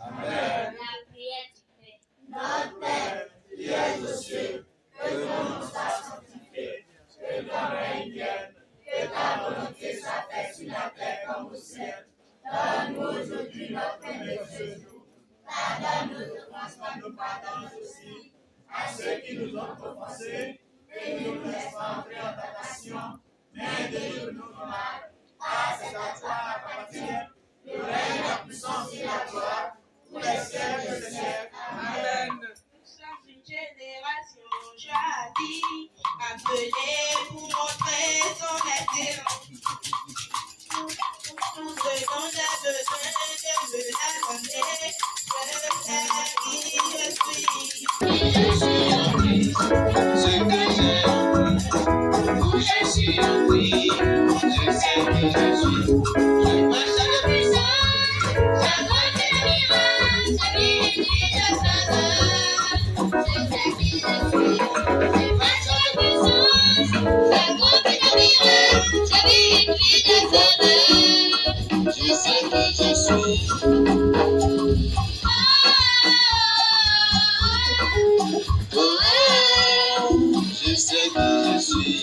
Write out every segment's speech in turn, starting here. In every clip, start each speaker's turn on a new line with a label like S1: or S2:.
S1: Amen.
S2: La prière du Père.
S1: Notre Père, qui es aux cieux, que ton nom soit sanctifié, que ton règne vienne, que ta volonté soit faite sur la terre comme au ciel. Donne-nous aujourd'hui notre pain de ce jour. Pardonne nos offenses comme nous pardonnons aussi à ceux qui nous ont offensés, et ne nous laisse pas entrer en tentation, mais délivre-nous du mal. Car c'est à toi appartient le règne, la puissance et la gloire, pour les siècles des siècles. Amen.
S3: Nous sommes une génération choisie, appelée pour montrer son excellence. Nous venons des besoins de la journée, de faire qui je suis.
S4: Ce que j'ai envie, où je suis envie, je sais qui je suis. Je marche avec puissance, j'accomplis le miracle, celui qui je savais. Je sais qui je suis. Je marche avec puissance, j'accomplis le miracle, celui qui je savais. Je sais qui je suis. Je sais qui je suis.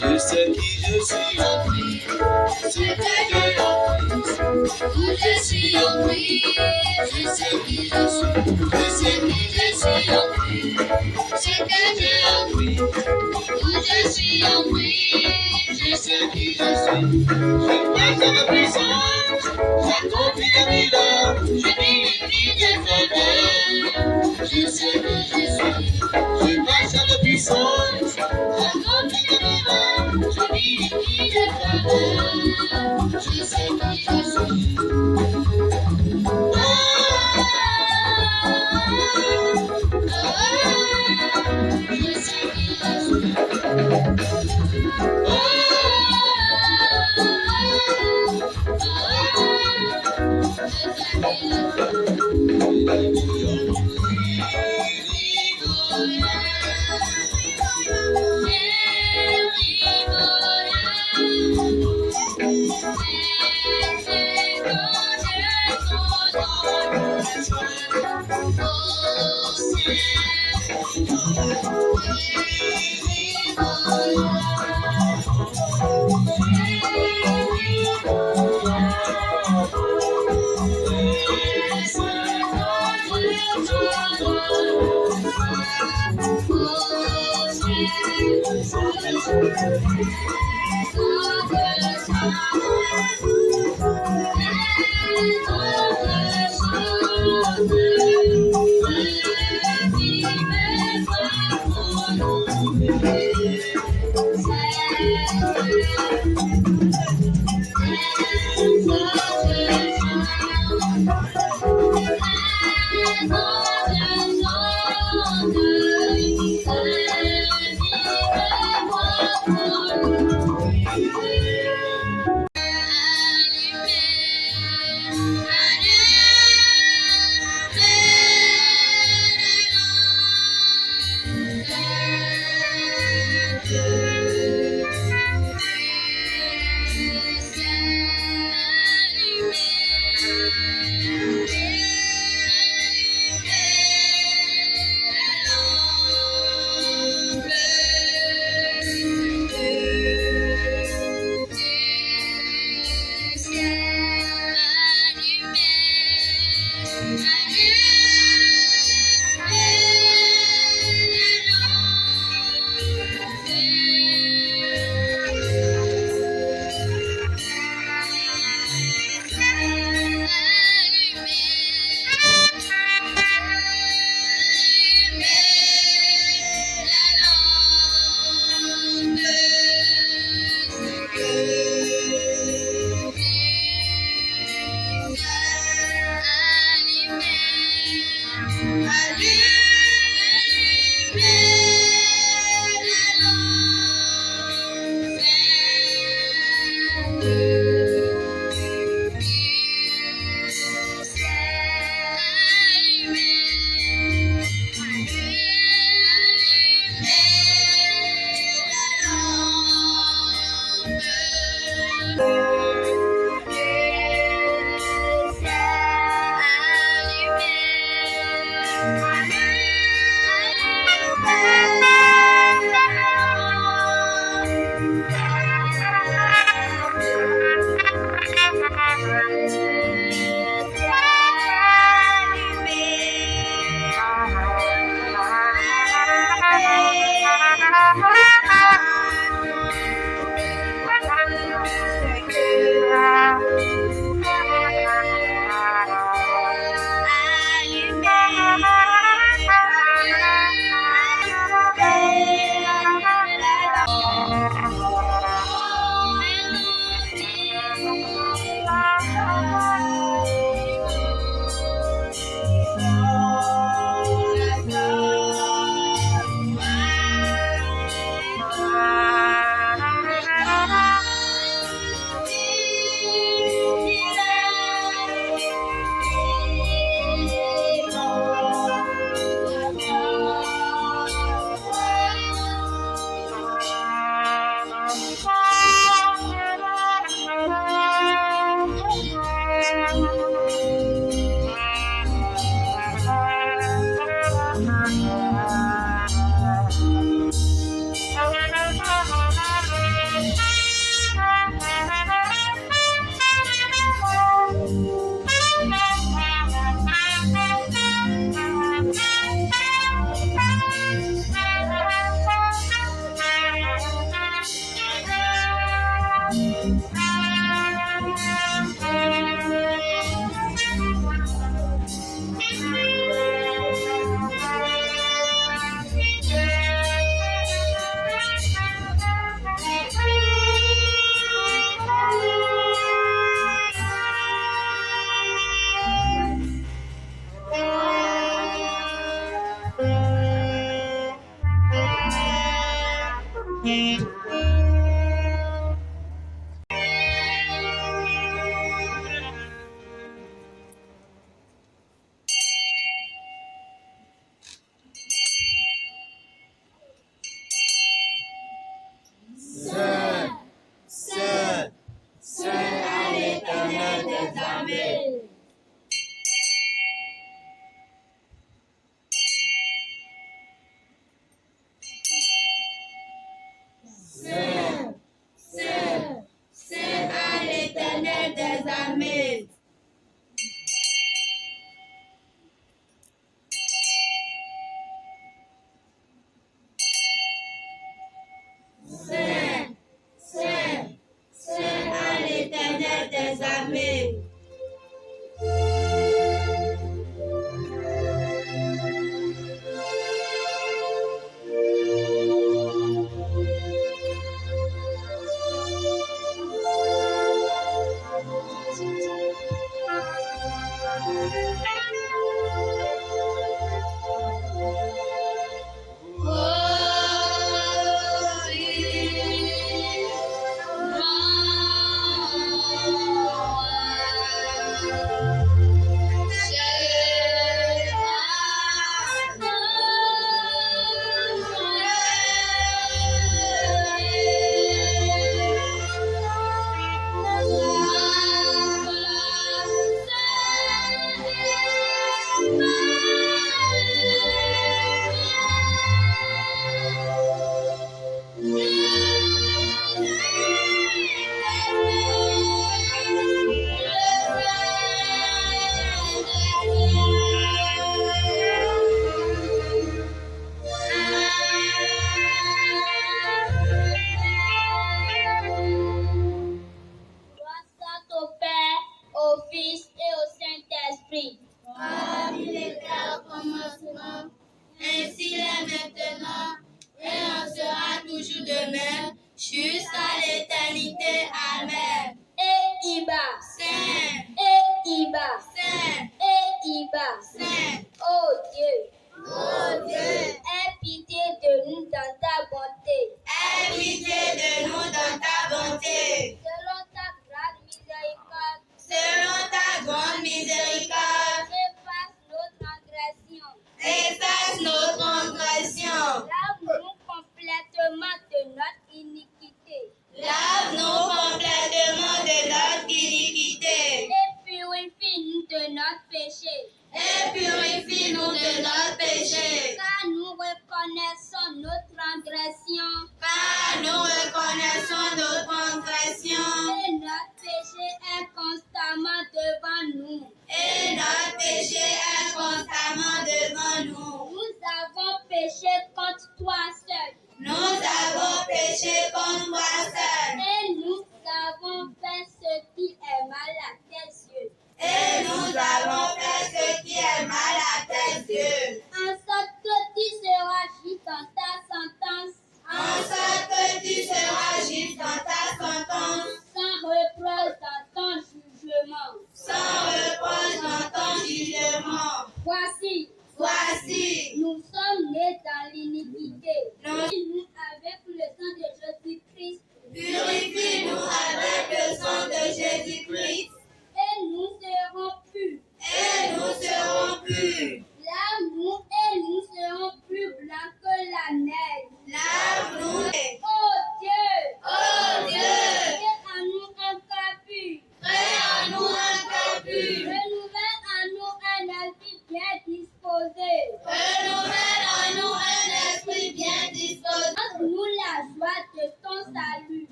S4: Je sais qui je suis en Christ, ce que j'ai en Christ, où je suis en Christ, je sais qui je suis, je sais qui je suis en Christ, ce que j'ai en Christ, où je suis en Christ, je sais qui je suis, je marche avec puissance, j'accomplis le miracle, je dis des faiblesses, je sais qui je suis, je marche avec puissance, j'accomplis le miracle, je dis des faiblesses, je sais qui je suis. Je sais qui je suis.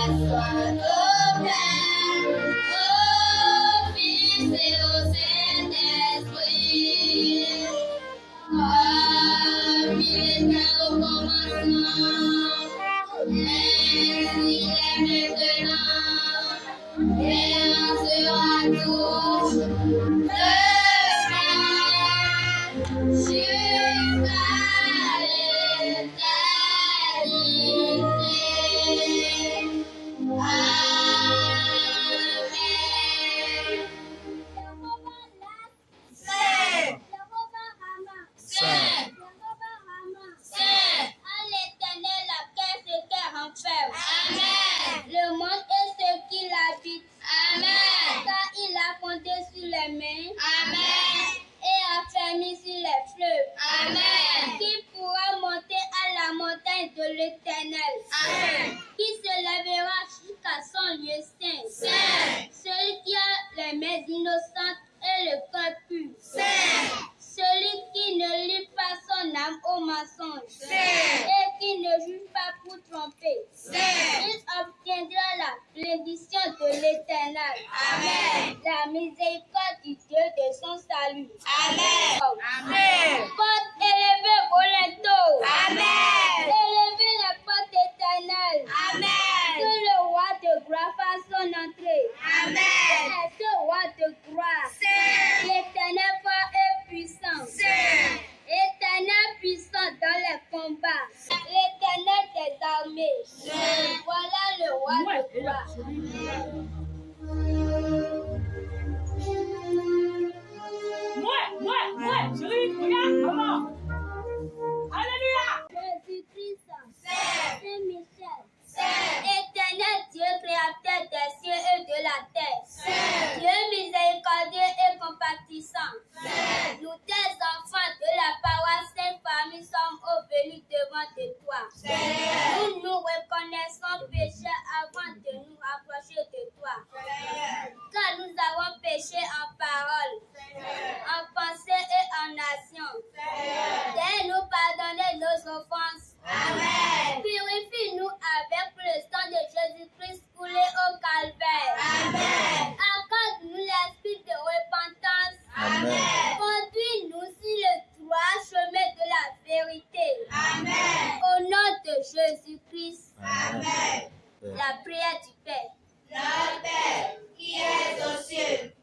S4: soit au Père, au Fils et au Saint-Esprit, comme il était au commencement, ainsi est maintenant, et en sera toujours, jusqu'à l'éternité. Le monde et ceux qui l'habitent. Amen. Car il a fondé sur les mers. Amen. Et a fermé sur les fleuves. Amen. Qui pourra monter à la montagne de l'Éternel. Amen. Qui se lèvera jusqu'à son lieu saint. Celui qui a les mains innocentes et le cœur pur. Celui qui ne lie pas son âme au mensonge. Et qui ne juge pas pour tromper. Il obtiendra la bénédiction de l'Éternel. Amen. La miséricorde du Dieu de son salut. Amen. Porte élevée Volento. Amen. Élevez la porte éternelle. Amen. Que le roi de gloire fasse son entrée. Amen. Et que le roi de gloire. L'Éternel fort et puissant. Éternel puissant dans les combats. L'Éternel des armées. Voilà le roi de gloire.
S1: Chérie, regarde, comment? Alléluia.
S4: Jésus-Christ, Saint-Michel, Éternel Dieu créateur des cieux et de la terre, Dieu miséricordieux et compatissant, nous tes enfants de la paroisse Sainte-Famille sommes venus devant de toi. Nous nous reconnaissons pécheurs avant de nous approcher de toi. Car nous avons péché en parole, en pensée et en action. Daigne-nous pardonner nos offenses. Amen. Purifie-nous avec le sang de Jésus-Christ coulé au calvaire. Amen. Accorde-nous l'esprit de repentance. Amen. Conduis-nous sur le droit chemin de la vérité. Amen. Au nom de Jésus-Christ. Amen. La prière du Père.
S3: Notre Père, qui es aux cieux,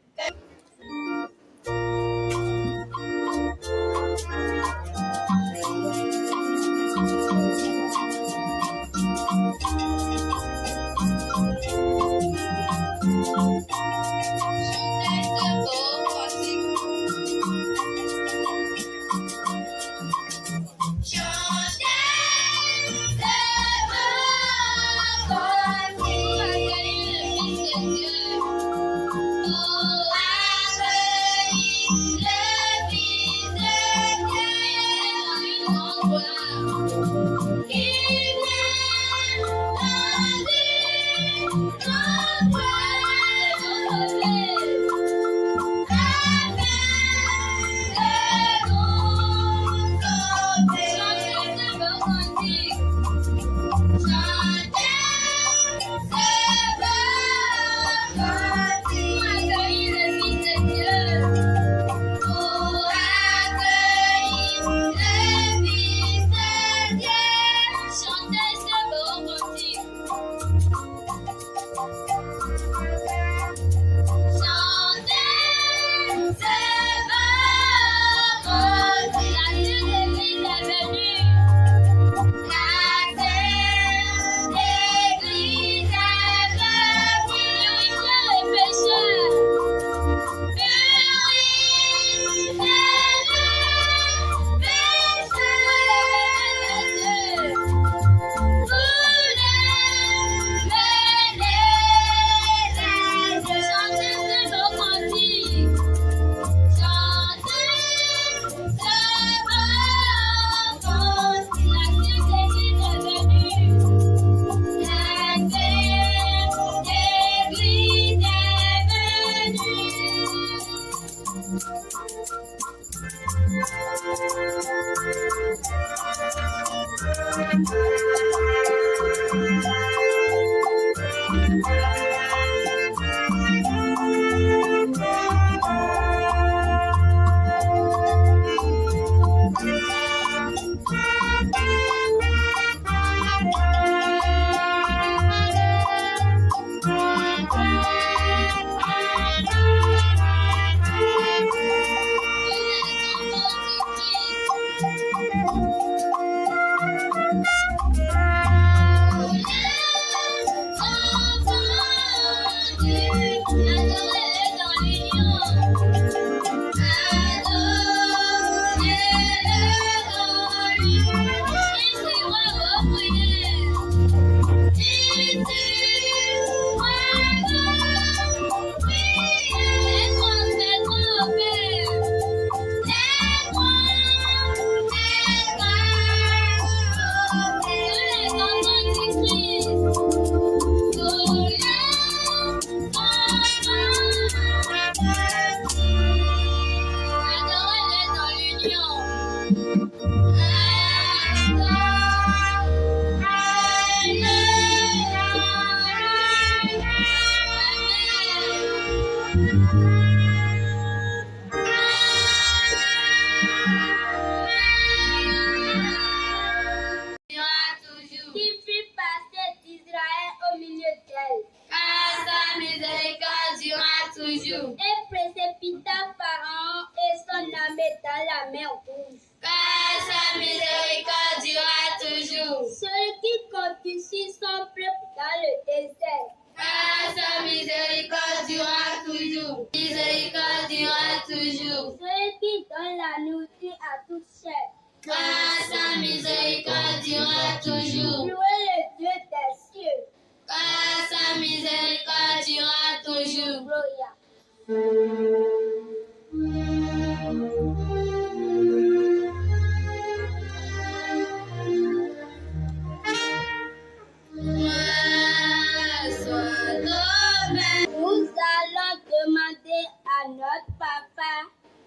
S2: Demander à notre papa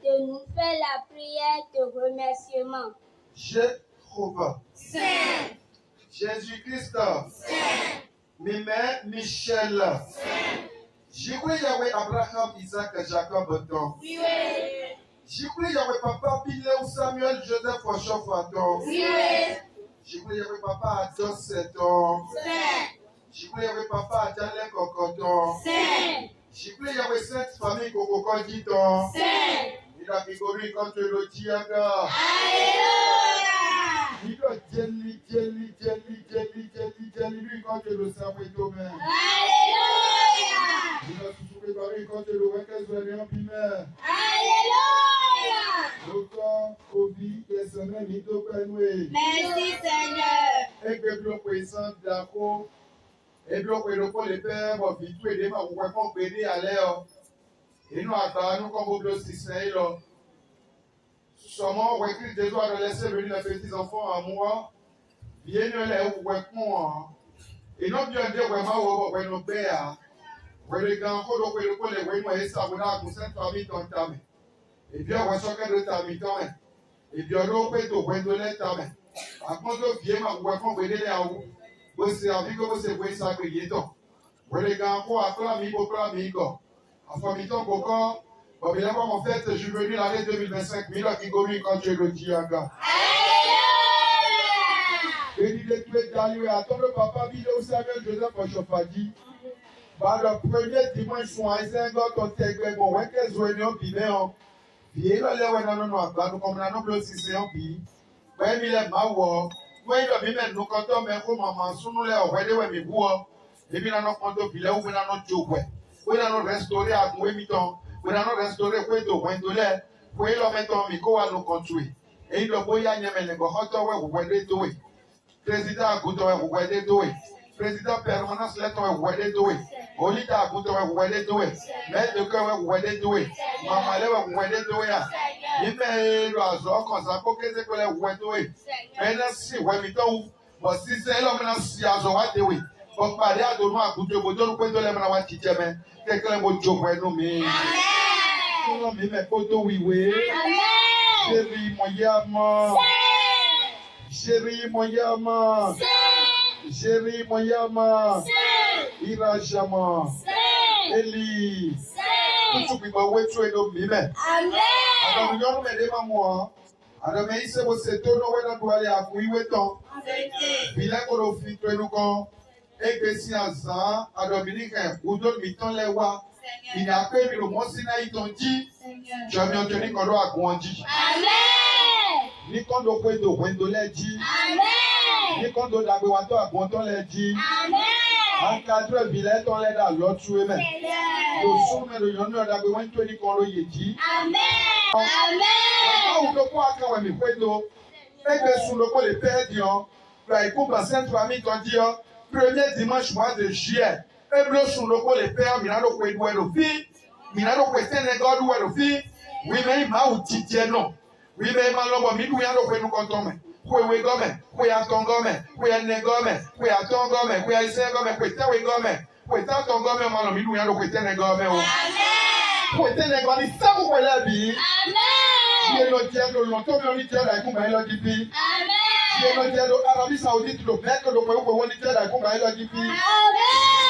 S2: de nous faire la prière de remerciement.
S1: Jéhovah.
S2: Saint.
S1: Jésus-Christ. Saint. Mimé Michel. Saint. Jikwe Yahweh Abraham, Isaac, Jacob, Tom.
S2: Oui.
S1: Jikwe Yahweh Papa Pileu Samuel, Joseph, Ochof, Tom.
S2: Oui.
S1: Jikwe Yahweh Papa Ados, Tom.
S2: Saint.
S1: Jikwe Yahweh Papa Adale Kokoton.
S2: Saint.
S1: Jikwe Yahweh Sainte Famille Kokoko Diton.
S2: Saint.
S1: Il a bigoré contre le Diaga.
S2: Alléluia.
S1: Il a jelly, lui contre le Samuel.
S2: Alléluia.
S1: Il a préparé contre le Wekes Vénéan Pimé.
S2: Alléluia.
S1: Docteur Kobi, Kessené, Mito Penwe.
S2: Merci Seigneur.
S1: Et que le président d'Ako, et le père, mon fils, et les gens qui ont pédé à l'air. Et nous, à nous, comme vous le savez, seulement, on écrit des doigts de laisser venir les petits-enfants à moi. Bien, nous, les ouécons. Et non, bien, dire, vraiment, on nos pères. On les gants, on les ouécons, et ça, on a poussé une famille dans ta main. Et bien, on s'occupe de ta main, quand même. Et bien, on peut te ouéconner ta main. À cause de bien, on ouécons, on les à vous. Vous savez que vous avez ça que y est. On les gants, on a clamé, on a clamé, en famille, on bon, bien en fait, je suis venu l'année 2025, mais là, qui gomme quand tu es le Diaga. Et il est tué d'aller à ton papa, il est au Samuel Joseph Ochofadi. Par le premier dimanche, soir, c'est un gars qui a été bon, ouais, qu'est-ce que nous avons puis là, les ouais, non, nous comme la noble aussi, c'est un pays. Ouais, mais les mawa, ouais, il a mis nous quand on met au maman, sous nous les ouais, les ouais, mais bois. Et puis, là, nous comptons, puis là, où nous avons tout, ouais. Oui, nous avons restauré à nous, et mi-temps. Nous avons restauré, quoi, de ouais, de l'air. Oui, là, mettons, miko à nous construire. Et il a beau y aller, mais les gars, ouais, vous voyez, tout, président à Gouton, vous voyez, tout, président permanence, là, vous voyez, tout, Olita à Gouton, vous voyez, tout, maître de cœur, vous voyez, tout, maman, vous voyez, tout, il met le hasard, comme ça, pour que c'est que vous voyez, tout, maintenant, si, ouais, mi-temps, bon, si c'est là, maintenant, si, à Zoa, tout, bon, parler à Dono à Gouton, vous donnez, vous donnez, maintenant, vous dites, mais, quelqu'un, vous dites, vous nous, mais, non, mais, photo, oui, oui, chérie, mon yama. Chérie Moyama, Chérie Moyama, Irajama, Eli, tout ce qui va ouais tu es donc bimé.
S2: Amen.
S1: Alors nous allons aider maman. Alors mais ici vous c'est tout nous ouais nous aller à couiller temps. Bila ko fi to nous kon e que si azan à Dominique ou d'autres miton les wa. Il a fait le mot sina itonji. Jamais entendu qu'on doit grandir.
S2: Amen.
S1: Ni quand on peut de wendo les dit.
S2: Amen.
S1: Ni quand on a besoin de abondant les dit.
S2: Amen.
S1: En cadre bilet on les dans l'autre souhait mais. Le son mais le yon a besoin de ni quand le yedi.
S2: Amen. Amen.
S1: On ne peut pas quand même wendo. Et que sous le col les perdions. Là il coupe à Sainte Famille ton dit premier dimanche mois de juillet. Et le sous le col les pères minano ko edoué le fi. Minano ko Sénégal ou le fi. Oui mais il m'a ou titié non. Oui, mais malheureusement, nous avons fait nous comptons. Oui, gomme, oui, à ton gomme, oui, à ne gomme, oui, à ton gomme, oui, à essayer gomme, oui, à gomme, oui, à ton gomme, malheureusement, nous avons fait un gomme. Amen. Oui, un gomme, ça vous voyez la vie.
S2: Amen.
S1: Si le dieu de longtemps, on dit la coupe, il a dit puis.
S2: Amen.
S1: Si le dieu de l'Arabie Saoudite, le maître de l'Opéo, on dit la coupe, il a dit puis.
S2: Amen.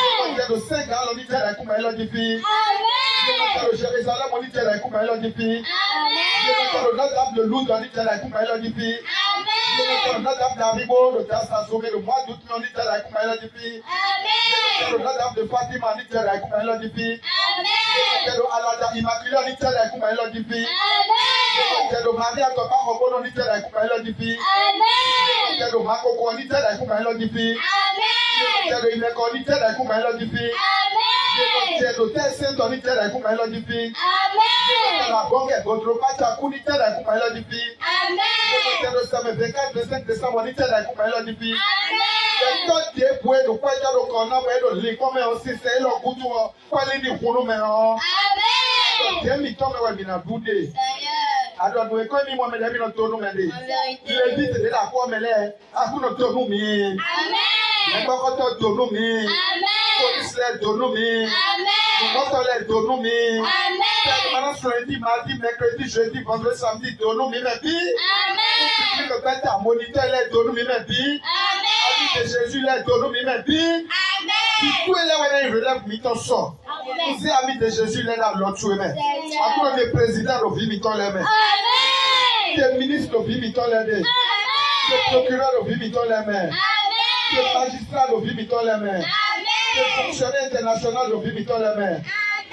S1: Si le dieu de Sénégal, on dit la coupe, il a dit puis. Si le dieu de Jérusalem, on dit la coupe, il a dit puis. Si le dieu de Lourdes, on dit la coupe, il a dit puis. Si le dieu d'Aribo, le dieu a sauvé le mois d'août, on dit la coupe, il a dit puis. Si le dieu de Fatima, on dit la coupe, il a dit puis. Si le dieu de Alada Immaculée, on dit la coupe, il a dit puis. Si le dieu de Maria, on dit la coupe, il a dit puis. Si le dieu de Makoko, on dit la coupe, il a dit puis. Si le dieu de Imeko, on dit la coupe, il a dit puis. Si le dieu de Tessin, on dit la coupe, il a dit puis. La banque est contre Pacha, on dit la coupe, il a dit puis. Si le dieu de 24, 25 décembre, on dit la coupe, il a dit puis. Si le dieu de quoi il y a le corona, il y a le lit, comme aussi, c'est le coup de quoi il dit pour nous, mais Demi tombe wa bina bude. Alors nous écoutons mi moi me demi no tonu me de. Le dit de la quoi me le. Aku no tonu mi.
S2: Amen.
S1: Ne ko to tonu mi.
S2: Amen.
S1: Police le tonu mi.
S2: Amen.
S1: Moto le tonu mi.
S2: Amen.
S1: Maintenant sur lundi, mardi, mercredi, jeudi, vendredi, samedi, tonu mi me bi.
S2: Amen.
S1: Le père ta moniteur le tonu mi me bi.
S2: Amen.
S1: Ami de Jésus le tonu mi me bi.
S2: Amen.
S1: Tout est là où il relève mi ton sort. Vous êtes ami de Jésus le dans l'autre chemin. Après le président le vit mi ton le main.
S2: Amen.
S1: Le ministre le vit mi ton le main. Le procureur le vit mi ton le main. Le magistrat le vit mi ton le main. Le fonctionnaire international le vit mi ton le main.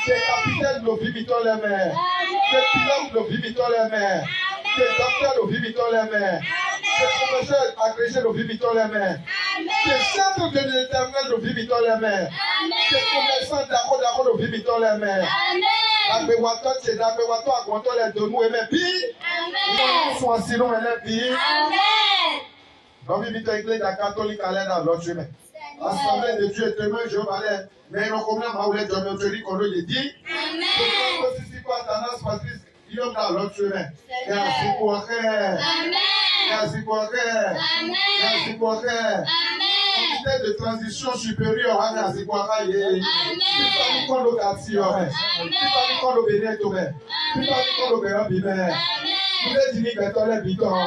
S1: Le capitaine le vit mi ton le main. Le pilote le vit mi ton le main. Le docteur le vit mi ton le main. Le professeur agrégé le vit mi ton le main. Le centre de l'éternel le vit mi ton le main. Le commerçant d'accord le vit mi ton le main. Agbewato c'est d'agbewato agwanto le donu eme bi. Nous sommes assis nous le bi. Dans l'unité église catholique à l'aide dans l'autre chemin. Assemblée de Dieu témoin je valais. Mais non comme la maoulette de notre vie qu'on lui dit. Amen. Si quoi Tanas Patrice il est dans l'autre chemin. Merci pour rien. Merci pour rien. Merci pour rien. Comité de transition supérieure à merci pour rien. Amen. Nous sommes location. Nous sommes le bénin tout même. Nous sommes le bénin bimé. Nous les dîners béton les bitons.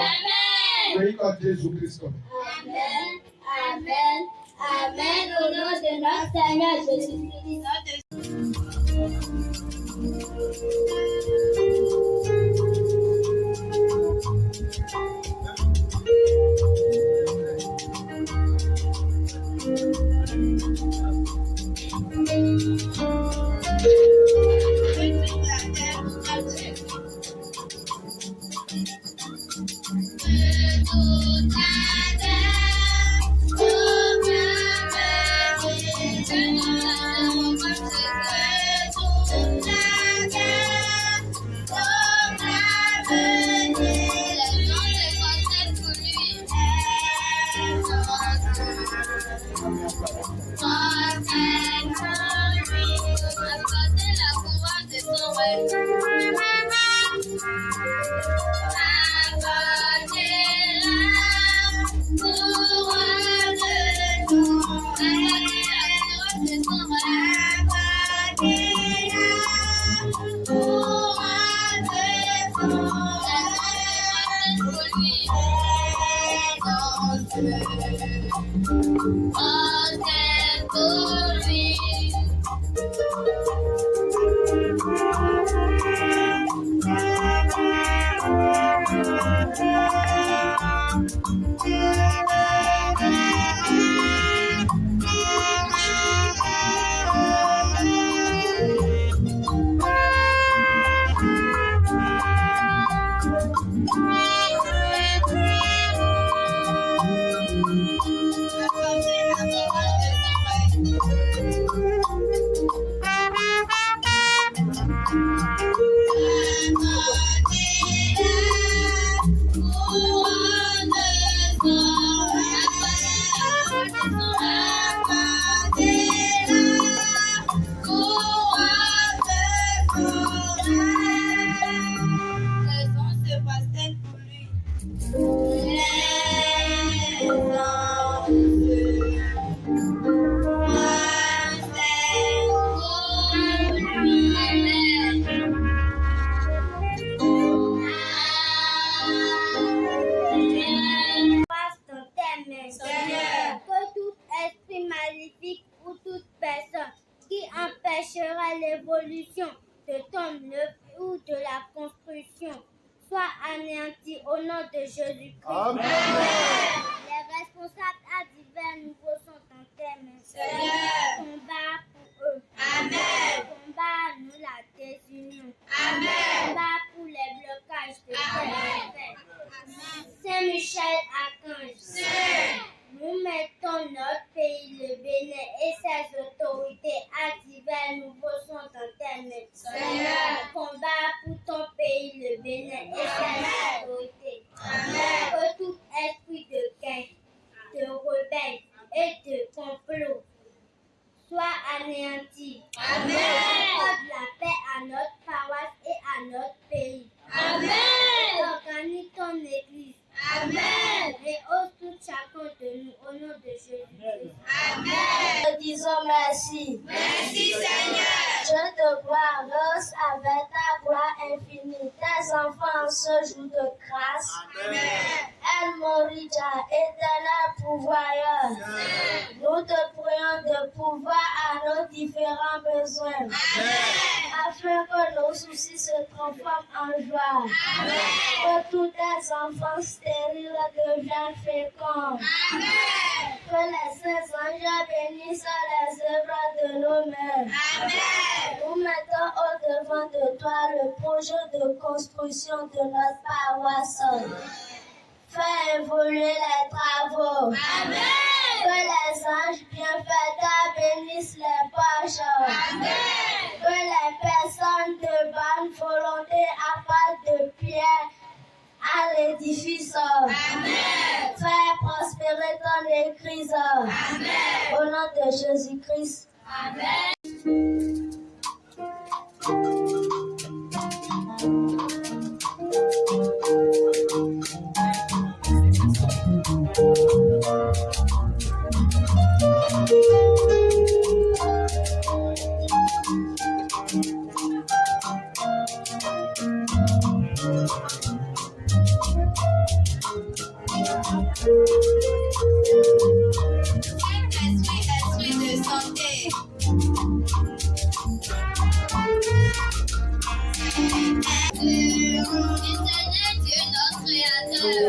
S1: Oui comme Jésus-Christ.
S2: Amen. Amen. Amen. Au nom de notre Seigneur Jésus-Christ. L'évolution de ton œuvre ou de la construction soit anéantie au nom de Jésus-Christ.
S1: Amen.
S2: Les responsables à divers niveaux sont en termes. Seigneur, combat pour eux. Amen. Combat nous la désunion. Amen. Combat pour les blocages de Amen. Saint-Michel Archange. Nous mettons notre pays, le Bénin et ses autorités à divers niveaux sont en termes. Seigneur, combat pour ton pays, le Bénin et ses autorités. Amen. Que tout esprit de gain, de rebelle et de complot soit anéanti. Amen. Que la paix à notre paroisse et à notre pays.
S1: Amen.
S2: Organise ton église.
S1: Amen.
S2: Et ose tout chacun de nous au nom de Jésus-Christ.
S1: Amen.
S5: Disons merci.
S1: Merci Seigneur.
S5: Je te gloire, grâce avec ta gloire infinie. Tes enfants ce jour de grâce.
S1: Amen.
S5: El Morija, éternel pourvoyeur. Nous te prions de pouvoir à nos différents besoins.
S1: Amen.
S5: Afin que nos soucis se transforment en joie.
S1: Amen.
S5: Que tous tes enfants stériles deviennent féconds.
S1: Amen.
S5: Que les saints anges bénissent les œuvres de nos mains.
S1: Amen.
S5: Nous mettons au-devant de toi le projet de construction de notre paroisse. Fais évoluer les travaux.
S1: Amen.
S5: Que les anges bienfaiteurs bénissent les poches.
S1: Amen.
S5: Que les personnes de bonne volonté apportent de pierre à l'édifice.
S1: Amen.
S5: Fais prospérer ton église.
S1: Amen.
S5: Au nom de Jésus-Christ.
S1: Amen. Esprit de santé. Éternel Dieu, notre Créateur.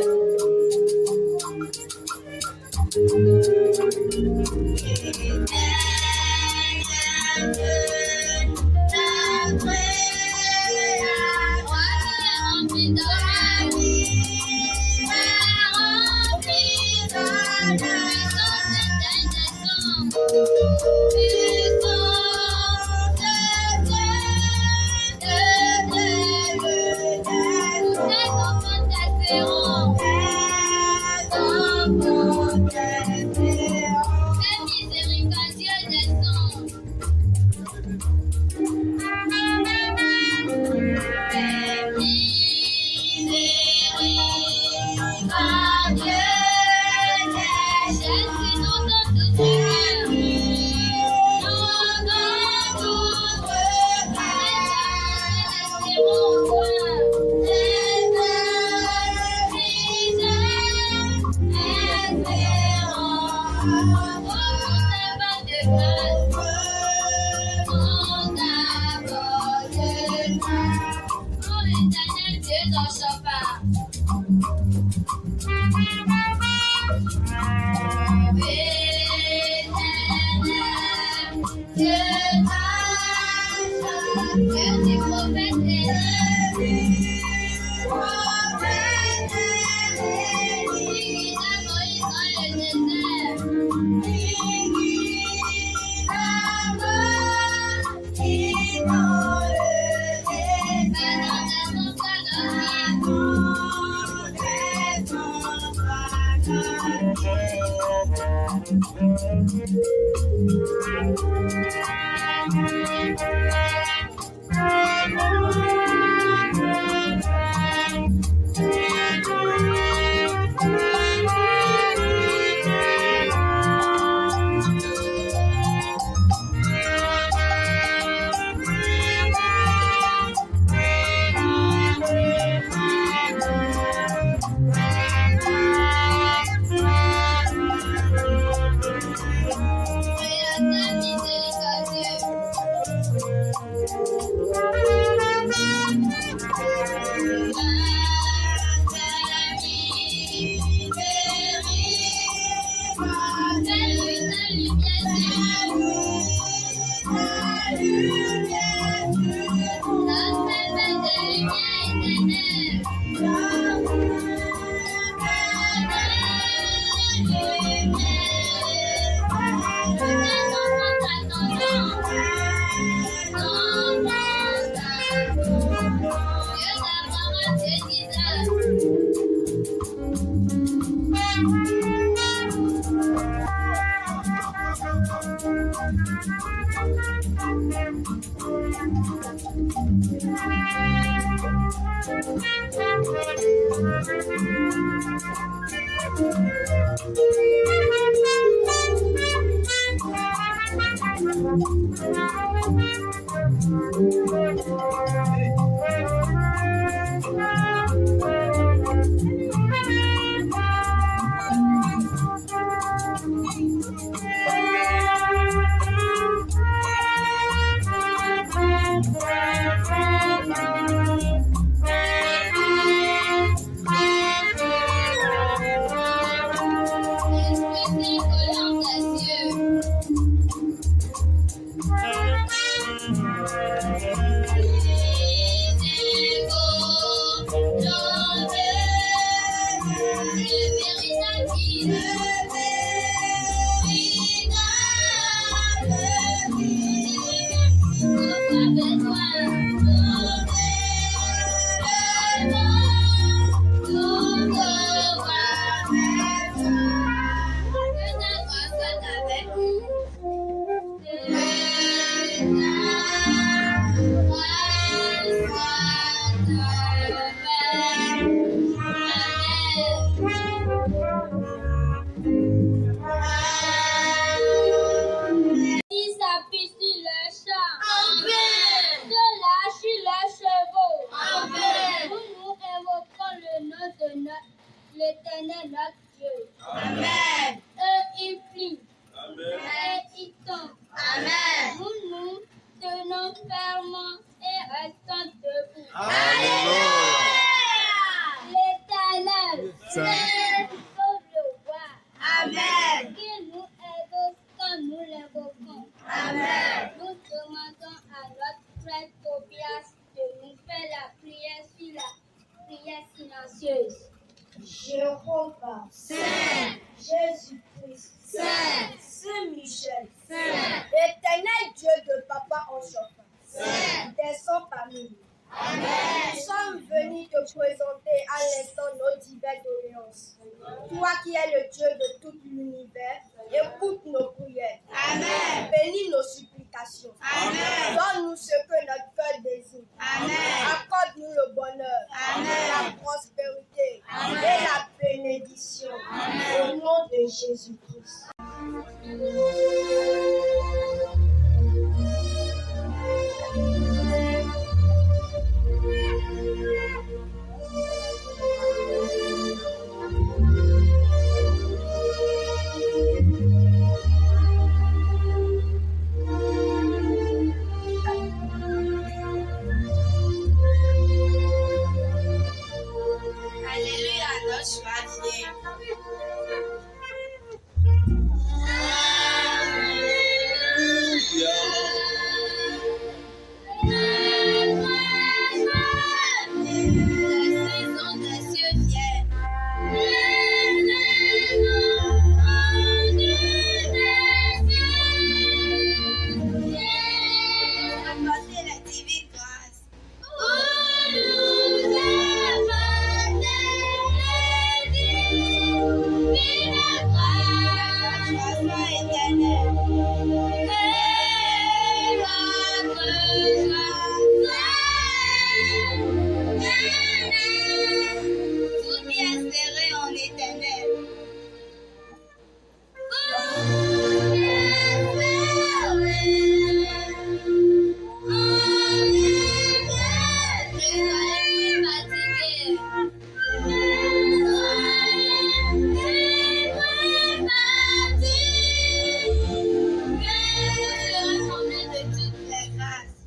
S2: L'Éternel notre Dieu.
S1: Amen.
S2: Eux, ils plient.
S1: Amen.
S2: Et ils tombent.
S1: Amen.
S2: Nous nous tenons fermement et restons debout.
S1: Alléluia.
S2: L'Éternel,
S1: Saint.
S2: sauve le roi.
S1: Amen.
S2: Qu'il nous aide quand nous l'invoquons.
S1: Amen.
S2: Nous demandons à notre frère Tobias de nous faire la prière sur la prière silencieuse.
S5: Jéhovah,
S1: Saint.
S5: Jésus-Christ,
S1: Saint.
S5: Saint Michel,
S1: Saint.
S5: l'éternel Dieu de Papa Enchant,
S1: Saint.
S5: descends parmi nous.
S1: Amen.
S5: Nous sommes venus te présenter à l'instant nos diverses doléances. Toi qui es le Dieu de tout l'univers, écoute nos prières.
S1: Amen.
S5: Bénis nos supplications.
S1: Amen.
S5: Donne-nous ce que notre cœur désire.
S1: Amen.
S5: Accorde-nous le bonheur,
S1: Amen.
S5: la prospérité
S1: Amen.
S5: et la bénédiction.
S1: Amen.
S5: Au nom de Jésus-Christ.
S3: Alléluia, notre joie vient. La saison des cieux vient. Apportez la divine grâce. Joie éternelle. Tout bien espéré en l'éternel. Ne soyez plus fatigués. Vous serez comblés de toutes les grâces.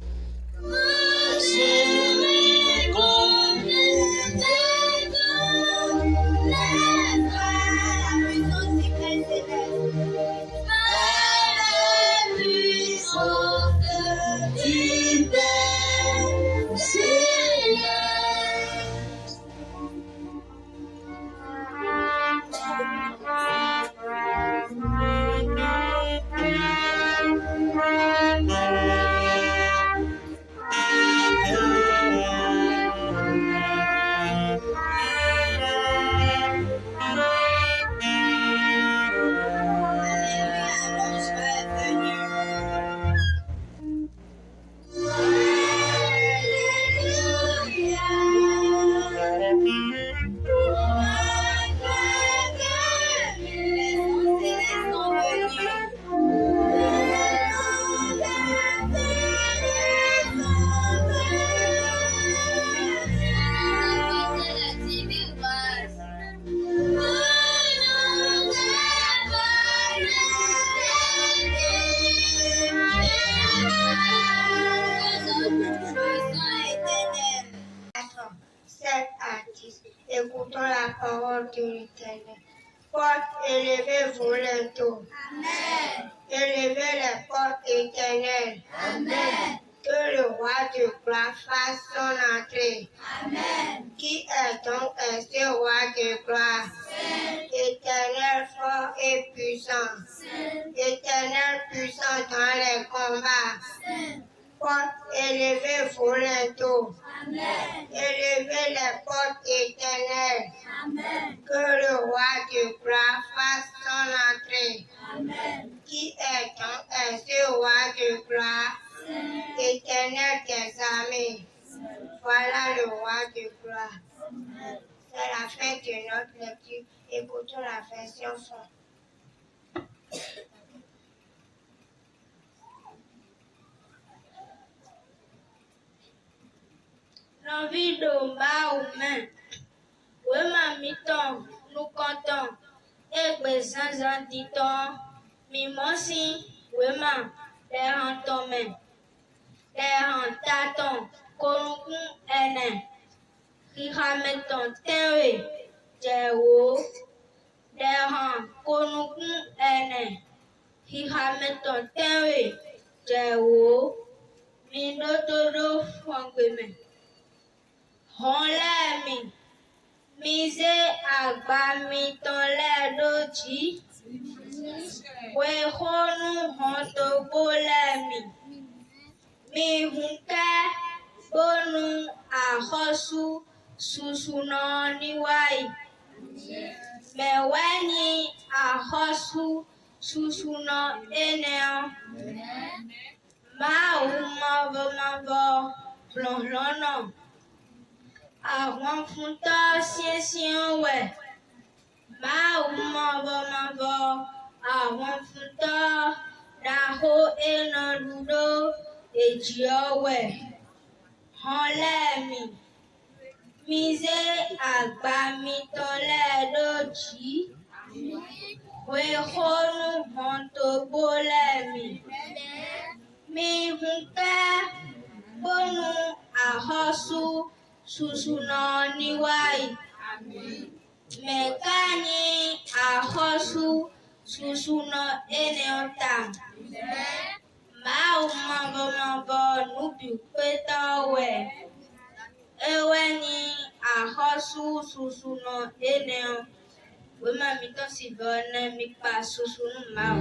S6: portes de l'Éternel. Portes, élevez-vous bientôt.
S2: Amen.
S6: Élevez les portes éternelles.
S2: Amen.
S6: Que le roi de gloire fasse son entrée.
S2: Amen.
S6: Qui est donc ce roi de gloire? Éternel fort et puissant. Éternel puissant dans les combats. Portes, élevez-vous bientôt.
S2: Amen.
S6: Élevez les portes éternelles.
S2: Amen.
S6: Que le roi de gloire fasse son entrée.
S2: Amen.
S6: Qui est donc ce roi de gloire? Éternel des armées. Voilà le roi de gloire. C'est la fin de notre lecture. Écoutons la version forte.
S3: L'envie de bas aux mains. Oui, mamiton, nous comptons. Et que sans en dit-on, mimosi, oui, ma, les hantomens. Les hantatons, konukun ene. Rihameton, tenwe, jewo. Les han, konukun ene. Rihameton, tenwe, jewo. Minotodo, fangwemen. Honlemi, mise agba mi tan lẹ́dọ̀jì, wehonu honto bolemi, mi hunke bonu ahosu susuna niwai, meweni ahosu susuna eneo, ma umavo plonlono. Àwọn fún tọ́ ṣíṣíọ́ wẹ̀, máa ń mọ̀bọ̀, àwọn fún tọ́ dáhó iná dúdó èjì ọwẹ̀, hàn lẹ́mì, mísé àgbà mi tán lẹ́ẹ̀dọ́jì, wéhónú hàn tó gbó lẹ́mì, mi hùn kẹ́ gbónú àhọ́sù. Susuna niwai, mekani ahosu susuna eneotam. Mau mabo nubi petawe. Eweni ahosu susuna eneo. Wema mito sibone mikpa susunu mau.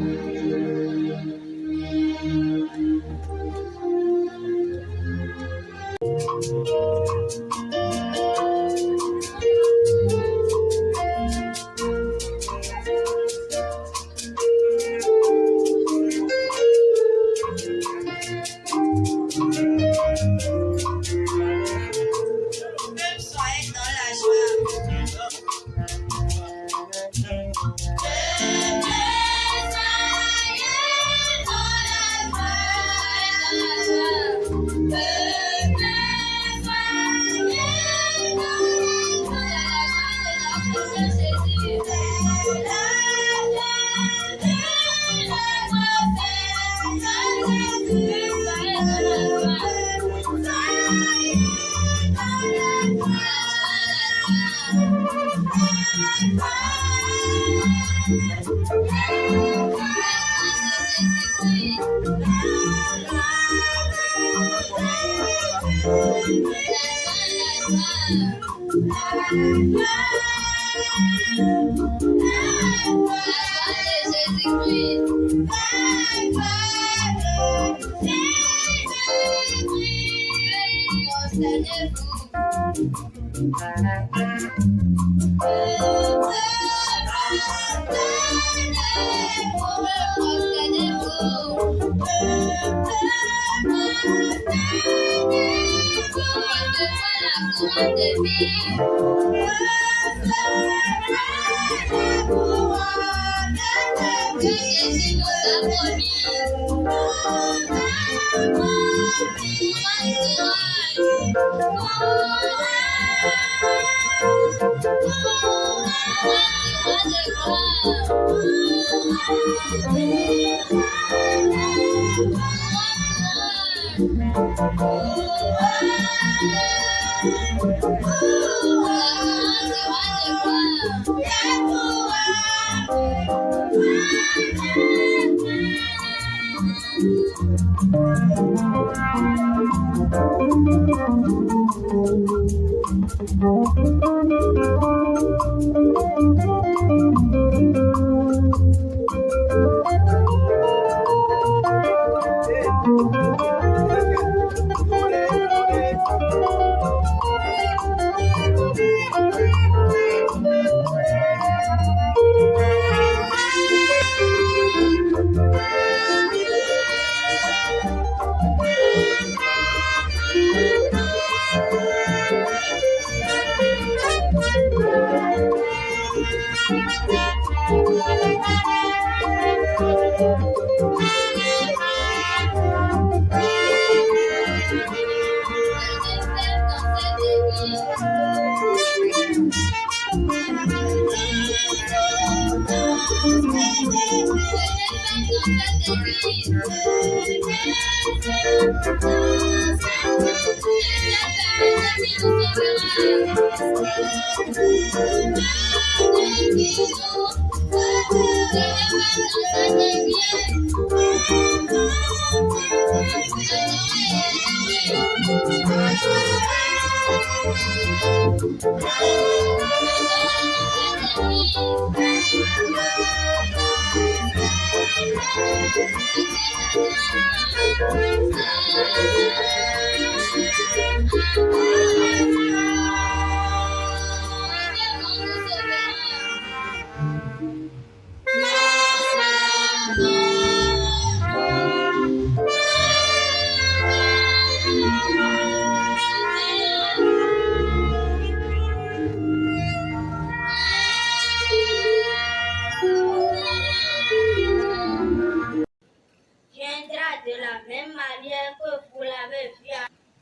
S2: Viendra de la même manière que vous l'avez vu.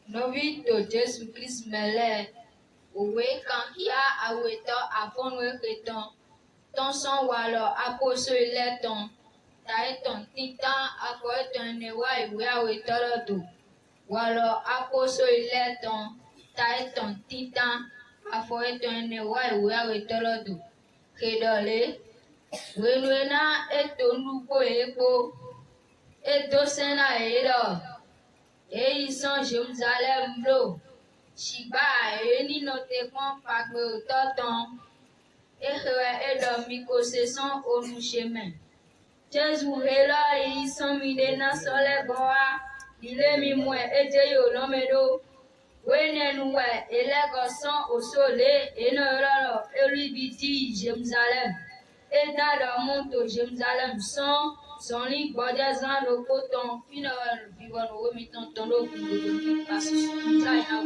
S7: Novi to Jésus Christ mele owe kankia aweto afonwe keton ton son walo akoso ileton taeton titan akoeton newa iwe aweto lodo walo akoso ileton taeton titan afoeton newa iwe aweto lodo kedole wenwena etonduko epo edosena edo Eyi san Jérusalem lo, shiba eni note kon pagbe ototon, ehewe edomi kose san onu chemin. Jésus helo eyi san mide na sole boa, ile mi mwe eje yo lomedo, wenenuwe elego san osole enororo elibiti Jérusalem. Eda do monto Jérusalem son li bodezan lo poton finawal vivon wo mi tonton lo fugo pasu sai na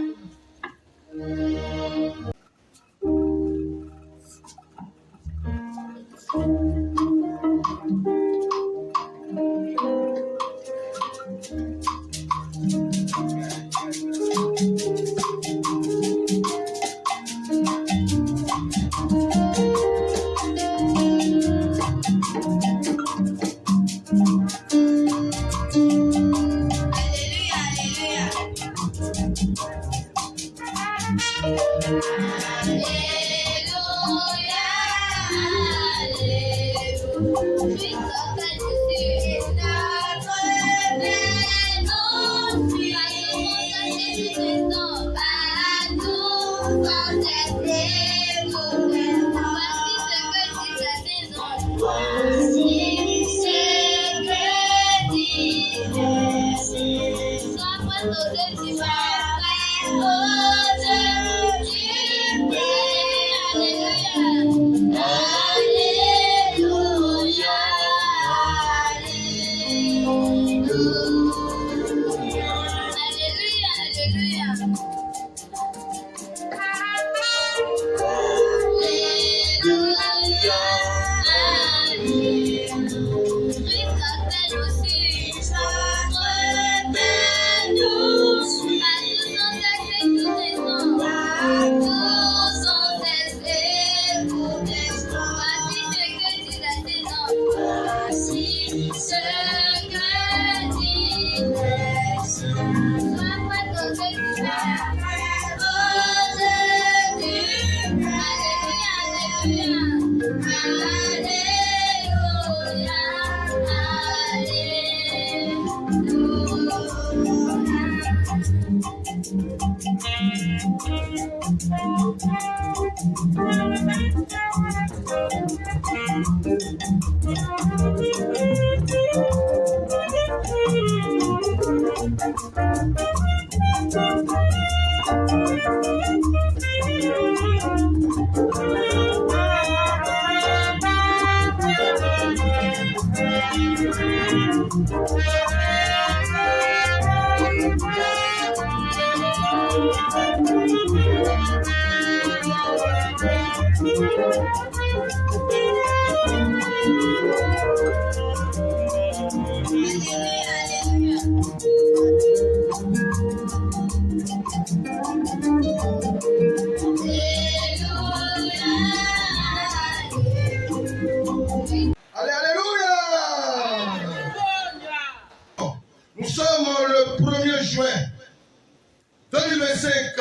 S8: 2025,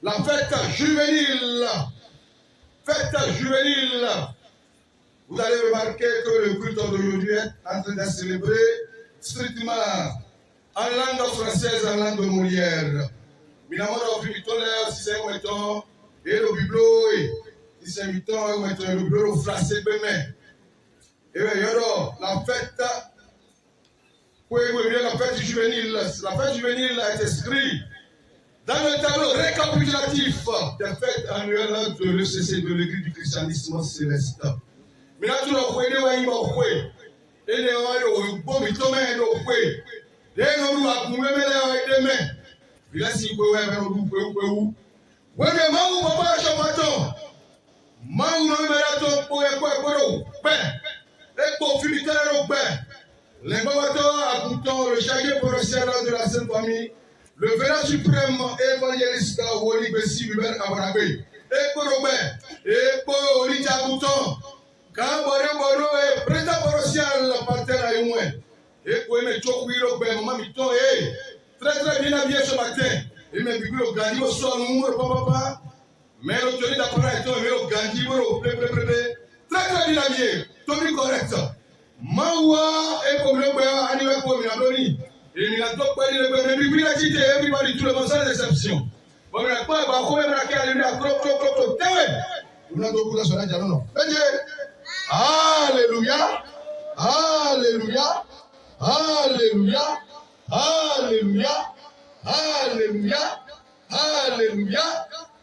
S8: la fête juvénile. Fête juvénile. Vous allez remarquer que le culte d'aujourd'hui est en train de célébrer strictement en langue française, en langue Molière. Minamoro Vitole, si c'est un méton, et le biblo, si c'est un méton, le biblo français, et la fête, la fête juvénile. La fête juvénile est inscrite dans le tableau récapitulatif des fêtes annuelles de l'ECC de l'Église du christianisme céleste. Mais là, tout le monde est et les gens qui ont été les gens qui ont été il a si vous avez un loup, vous avez un papa chamaton, Mang no merato pour les profilitaires au pain, les bavateurs à bouton, le chagrin professionnel de la Sainte Famille, le vénat suprême évangéliste Woli Bessi Hubert Abarabe, et pour Robert, et pour Olivia Bouton, quand Boro est président professionnel la parterre à Youmoué, et pour me choquer au pain, maman Miton, très bien habillé ce matin, il m'a dit au Gandhi au soir, papa, mais le tenue d'appareil est au Gandhi, très bien habillé, tout correct. Mawa et comme le père annuel pour Minadoni, et Minadop pas le Bible a cité everybody tout le monde sans exception. On n'a pas quand même la carte à crop. Vous n'avez pas beaucoup de non. Alléluia. Alléluia. Alléluia. Alléluia. Alléluia. Alléluia. Alléluia.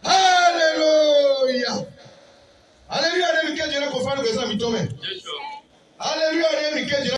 S8: Alléluia. Alléluia. Dieu nous confirme que ça m'y tombe. Alléluia. Alléluia.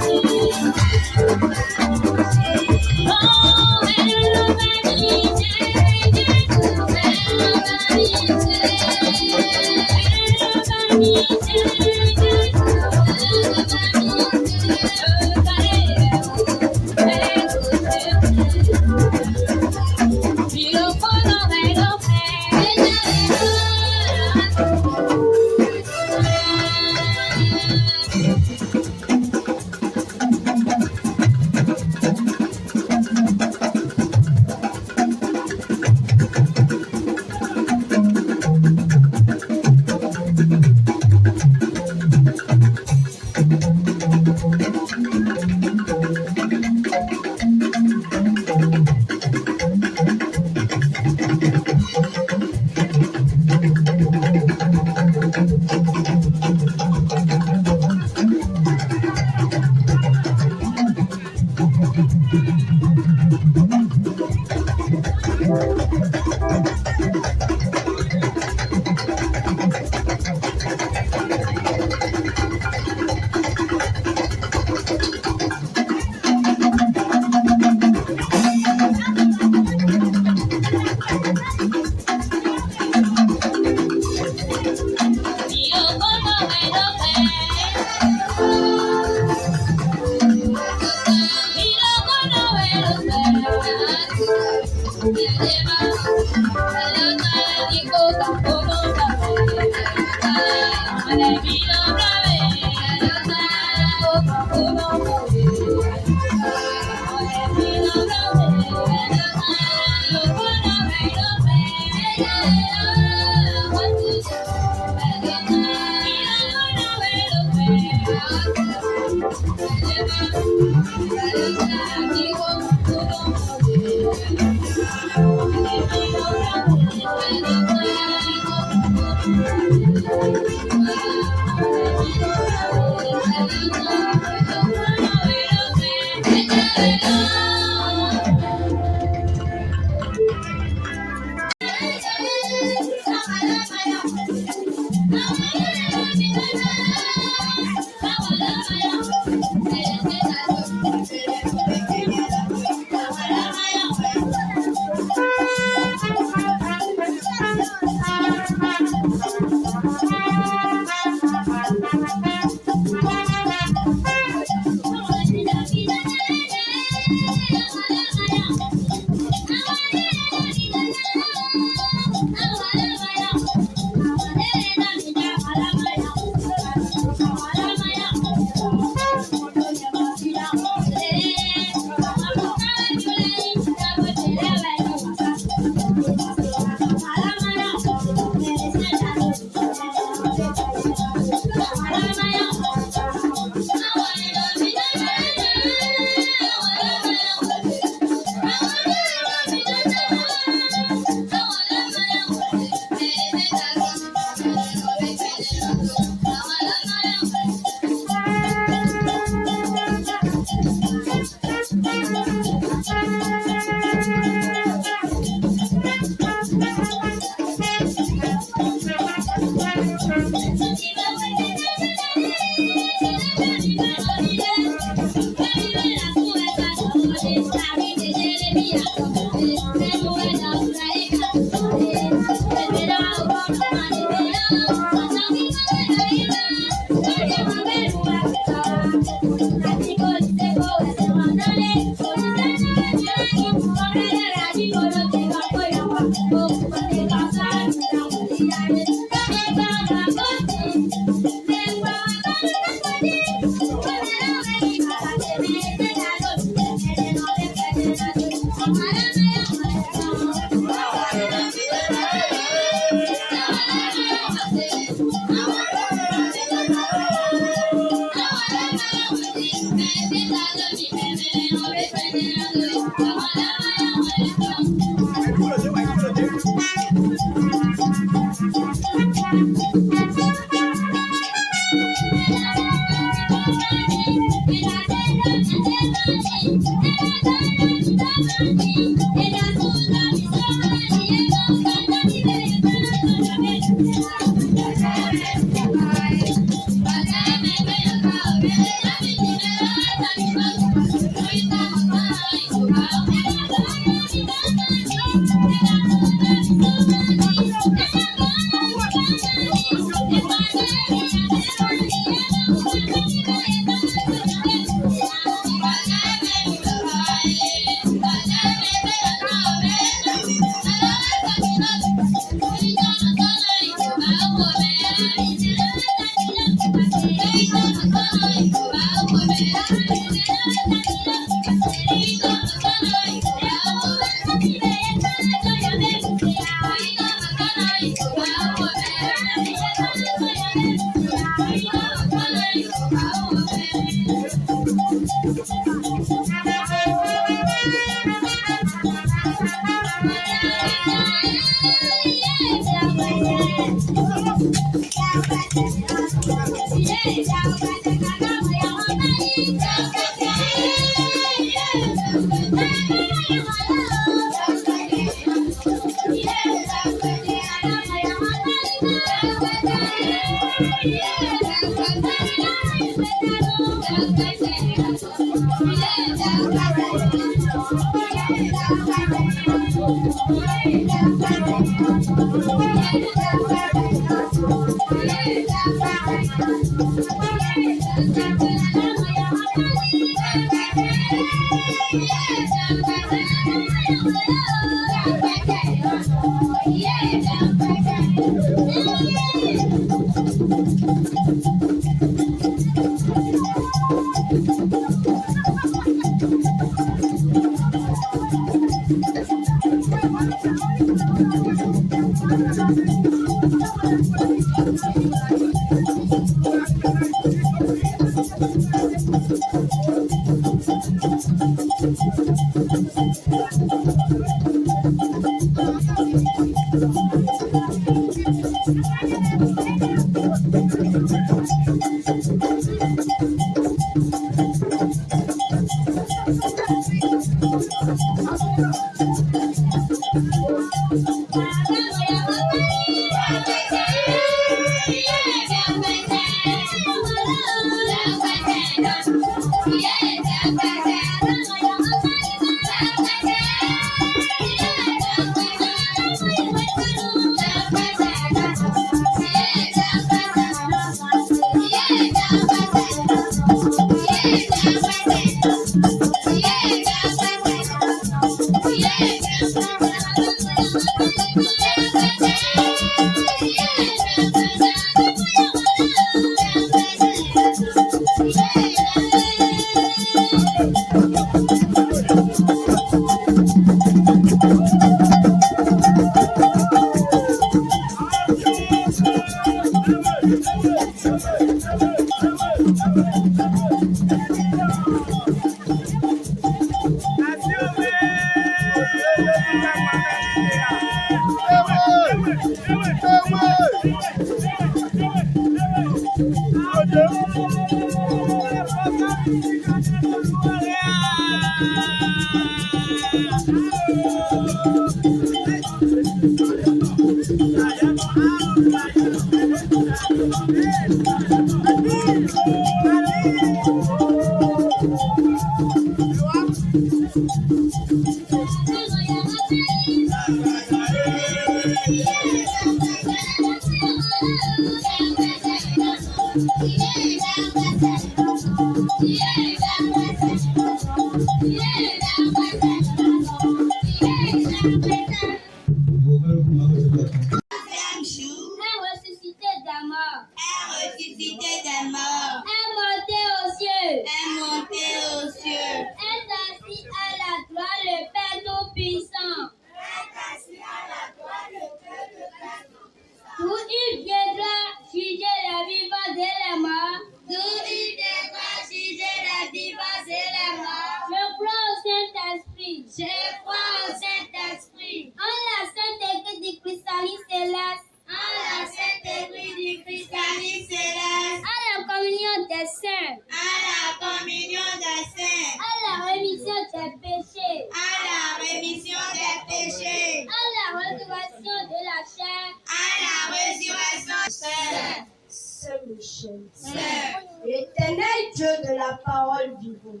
S5: L'Éternel Dieu de la parole vivante,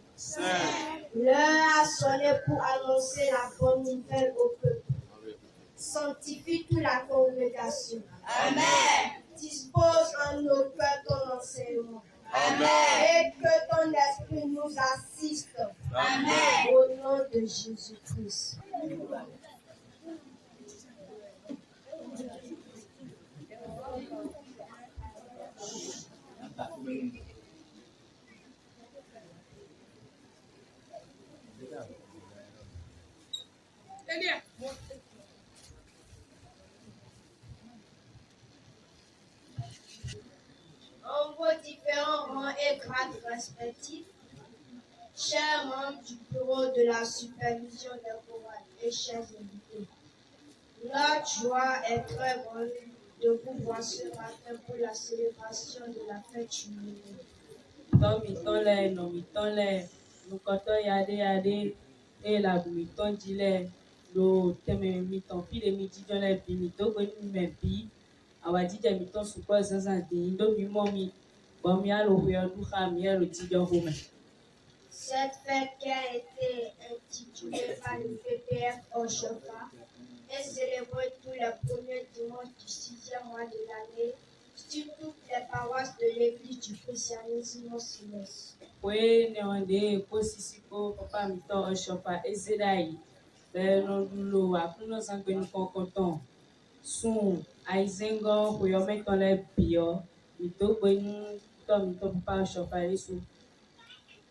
S5: l'heure a sonné pour annoncer la bonne nouvelle au peuple. Sanctifie toute la congrégation. Amen. Dispose en nos cœurs ton enseignement. Amen. Et que ton esprit nous assiste. Amen. Au nom de Jésus-Christ. En vos différents rangs et grades respectifs, chers membres du bureau de la supervision des chorales et chers invités, notre joie est très grande de vous voir ce matin pour la célébration de la fête jubiléenne.
S9: Et la miton dile lo teme miton pi le midi dans les mito ko ni me pi awadi de miton suko zanzan de ndo mi momi bon mi alo yo du ha mi alo ti do home.
S5: Cette fête qui a été intitulée par le PPF Oshofa est célébrée tous les premiers dimanches du 6e mois de l'année sur toutes les paroisses de l'église du christianisme au Céleste.
S9: Oui, ne ko sisiko papa mi to Oshofa ezedai be no dulo akuno sangbeni konkonton sun aizengo ko yo meton le bio mi to gbenu to mi to papa Oshofa esu.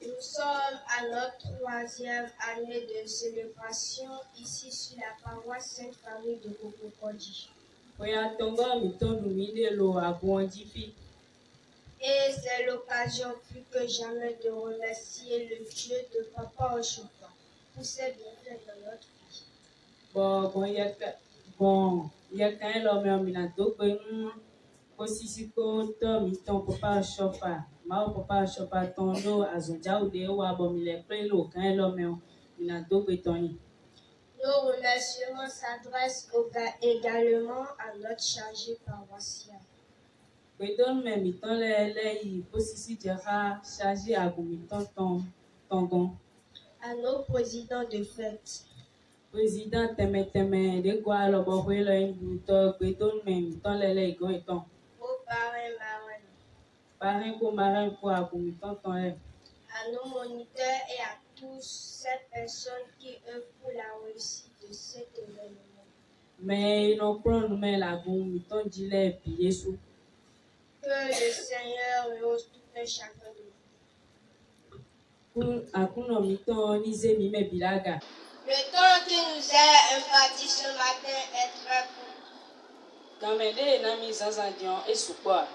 S5: Nous sommes à notre 3e année de célébration ici sur la paroisse Sainte-Famille de Kokokodi. Et c'est l'occasion plus que jamais de remercier le Dieu de Papa Oshofa pour ses bienfaits dans notre vie.
S9: Mao papa chopa tondo azonja ou de wa bomile prelo kan lo me mina do betoni.
S5: Nos remerciements s'adressent également à notre chargé paroissial.
S9: Bedon me miton le yi posisi jera chargé agumiton tongon.
S5: À nos présidents de fête.
S9: Président teme de quoi le bohwe le induto bedon me miton le igon eton.
S5: Aux parrains marraines.
S9: Parrain pour marin pour agumiton ton le.
S5: À nos moniteurs et à toutes ces personnes qui œuvrent pour la réussite de cet événement.
S9: Mais non prend mais la agumiton dile Yesu.
S5: Que le Seigneur rehausse tout un chacun de vous.
S9: Akuno miton nize mi me bilaga.
S6: Le temps qui nous est imparti ce matin est très court.
S9: Kamede na mi zanzandion et soupa.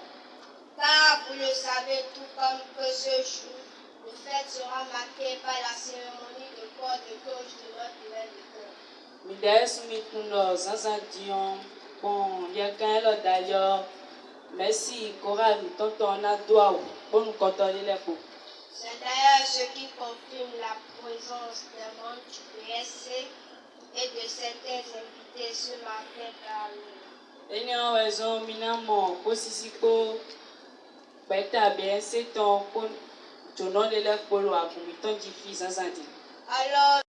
S6: Car vous le savez tout comme que ce jour, le fête sera marqué par la cérémonie de port de gauche de notre nouvelle école.
S9: Midai sumi kundo zanzandion bon yakan lo d'ailleurs. Merci Cora mi tonton na doa bon kontoli le po.
S6: C'est d'ailleurs ce qui confirme la présence des membres du PSC et de certains invités ce matin par nous.
S9: Eni on raison minamo posisi ko beta bien c'est ton kon jono le polo agumiton di fi zanzandi.
S6: Alors,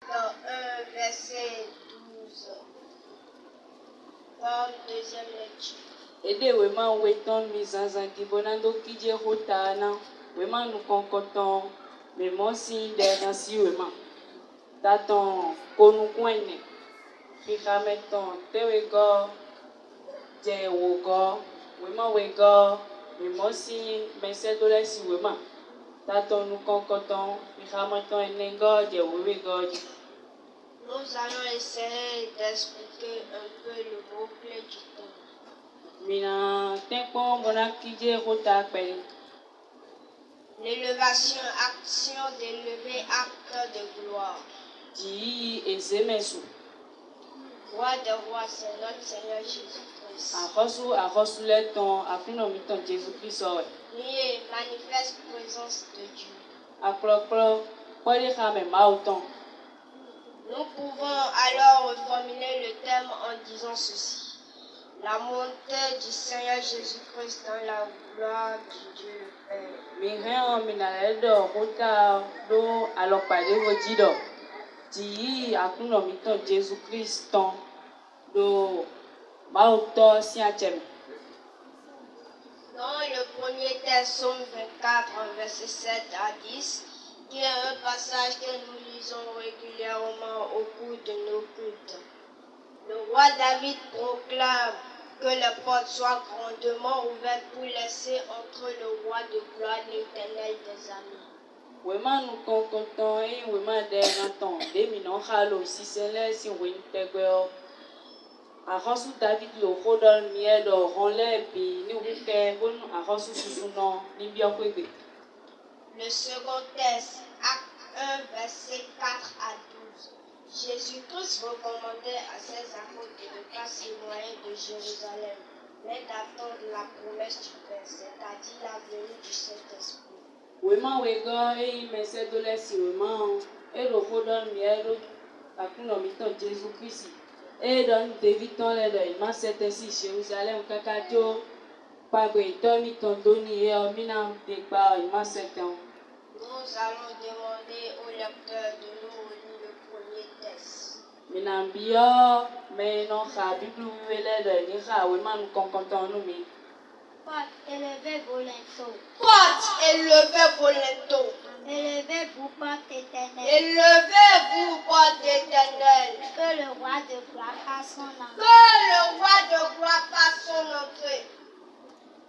S6: dans 1 verset 12, comme deuxième lecture.
S9: Ede wema weton mi zanzandi bonando kije hotana wema nu konkoton me mosi de nasi wema taton konu kwene fikameton tewego je wogo wema wego me mosi mesedole si wema taton nu konkoton fikameton enengo je wewego.
S6: Nous allons essayer d'expliquer un peu le mot-clé du temps.
S9: Mina tempo bona kije hota pele.
S6: L'élévation, action d'élever, acte de gloire.
S9: Di ezemesu.
S6: Roi de rois, c'est notre Seigneur Jésus-Christ.
S9: Arosu le ton afino mi ton Jésus-Christ owe.
S6: Lié, manifeste présence de Dieu.
S9: Akloklo poli khame mauton.
S6: Nous pouvons alors reformuler le thème en disant ceci. La montée du Seigneur Jésus-Christ dans la gloire du Dieu le Père.
S9: Mihen minaledo hota do alopade hojido. Ti akuno mi ton Jésus-Christ ton do mauto siachem.
S6: Dans le premier texte, Psaume 24, verset 7 à 10, qui est un passage que nous lisons régulièrement au cours de nos cultes. Le roi David proclame que les portes soient grandement ouvertes pour laisser entrer le roi de gloire, l'Éternel des armées.
S9: Wema nu konkoton e wema de naton de minon halo si sele si wen tegweo. Arosu David lo hodol miedo ronle bi ni wuke bon arosu susuno ni biokwebe.
S6: Le second texte, Acte 1, verset 4 à 12. Jésus-Christ recommandait à ses apôtres de ne pas s'éloigner de Jérusalem, mais d'attendre la promesse du Père, c'est-à-dire la venue du Saint-Esprit.
S9: Wema wego e mesedole si wema e lo hodol miedo akuno mi ton Jésus-Christ. E don David ton le do ima sete si Jérusalem kakajo pagwe to mi ton doni e o mina de pa ima sete.
S6: Nous allons demander au lecteur de nous relire le premier texte.
S9: Minambio me no ha biblu wele do ni ha wema nu konkonton nu mi.
S2: Porte, élevez vos linteaux.
S6: Porte, élevez vos linteaux.
S2: Élevez-vous, porte éternelle.
S6: Élevez-vous, porte éternelle.
S2: Que le roi de gloire fasse son entrée.
S6: Que le roi de gloire fasse son entrée.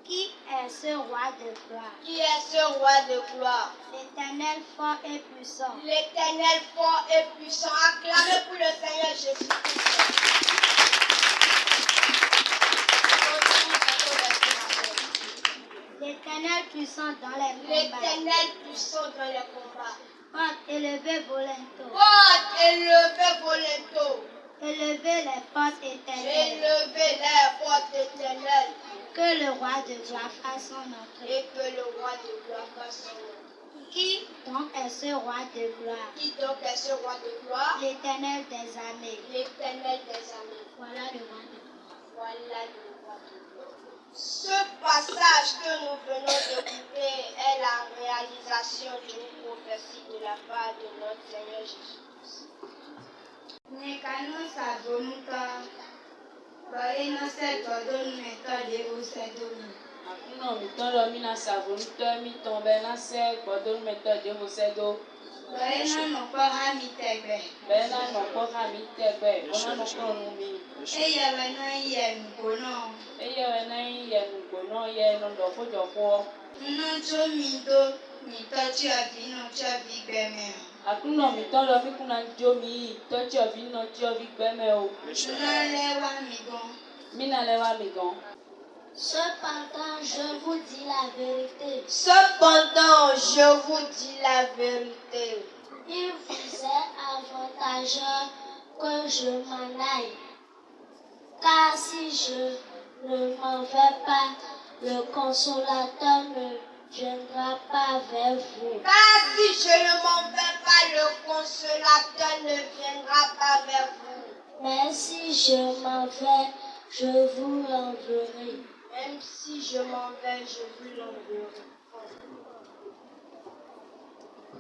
S2: Qui est ce roi de gloire?
S6: Qui est ce roi de gloire?
S2: L'Éternel fort et puissant.
S6: L'Éternel fort et puissant. Acclamez pour le Seigneur Jésus-Christ.
S2: L'Éternel puissant dans les combats.
S6: L'Éternel puissant dans les combats.
S2: Porte, élevez vos linteaux.
S6: Porte, élevez vos linteaux.
S2: Élevez les portes éternelles.
S6: Élevez les portes éternelles.
S2: Que le roi de gloire fasse son entrée.
S5: Et que le roi de gloire fasse son entrée.
S2: Qui donc est ce roi de gloire?
S5: Qui donc est ce roi de gloire?
S2: L'Éternel des armées.
S5: L'Éternel des armées.
S2: Voilà le roi de gloire.
S5: Voilà le roi de gloire. Ce passage que nous venons d'écouter est la réalisation d'une prophétie de la part de notre Seigneur Jésus-Christ.
S6: Nekano sabonuka, baina sekodon metode usedoni.
S9: Akuno mitolo mina savonito mi tombe na se gbodon metode mosedo.
S6: Baina nokora mitebe.
S9: Bena nokpo ha mi tegbe, bona nokpo nu mi.
S6: Eya bana yen kono.
S9: Eye we na ye nugono ye no do fojopo.
S6: Nnojo mido mitochi abino chabi gbeme.
S9: Akuno mitolo mi kuna jomi tochi obi no chi obi gbeme o.
S6: Nalewa migon.
S9: Mina lewa mi gan.
S2: Cependant, je vous dis la vérité.
S5: Cependant, je vous dis la vérité.
S2: Il vous est avantageux que je m'en aille. Car si je ne m'en vais pas, le consolateur ne viendra pas vers vous.
S5: Car si je ne m'en vais pas, le consolateur ne viendra pas vers vous.
S2: Mais si je m'en vais, je vous l'enverrai.
S5: Même si je m'en vais, je vous l'enverrai.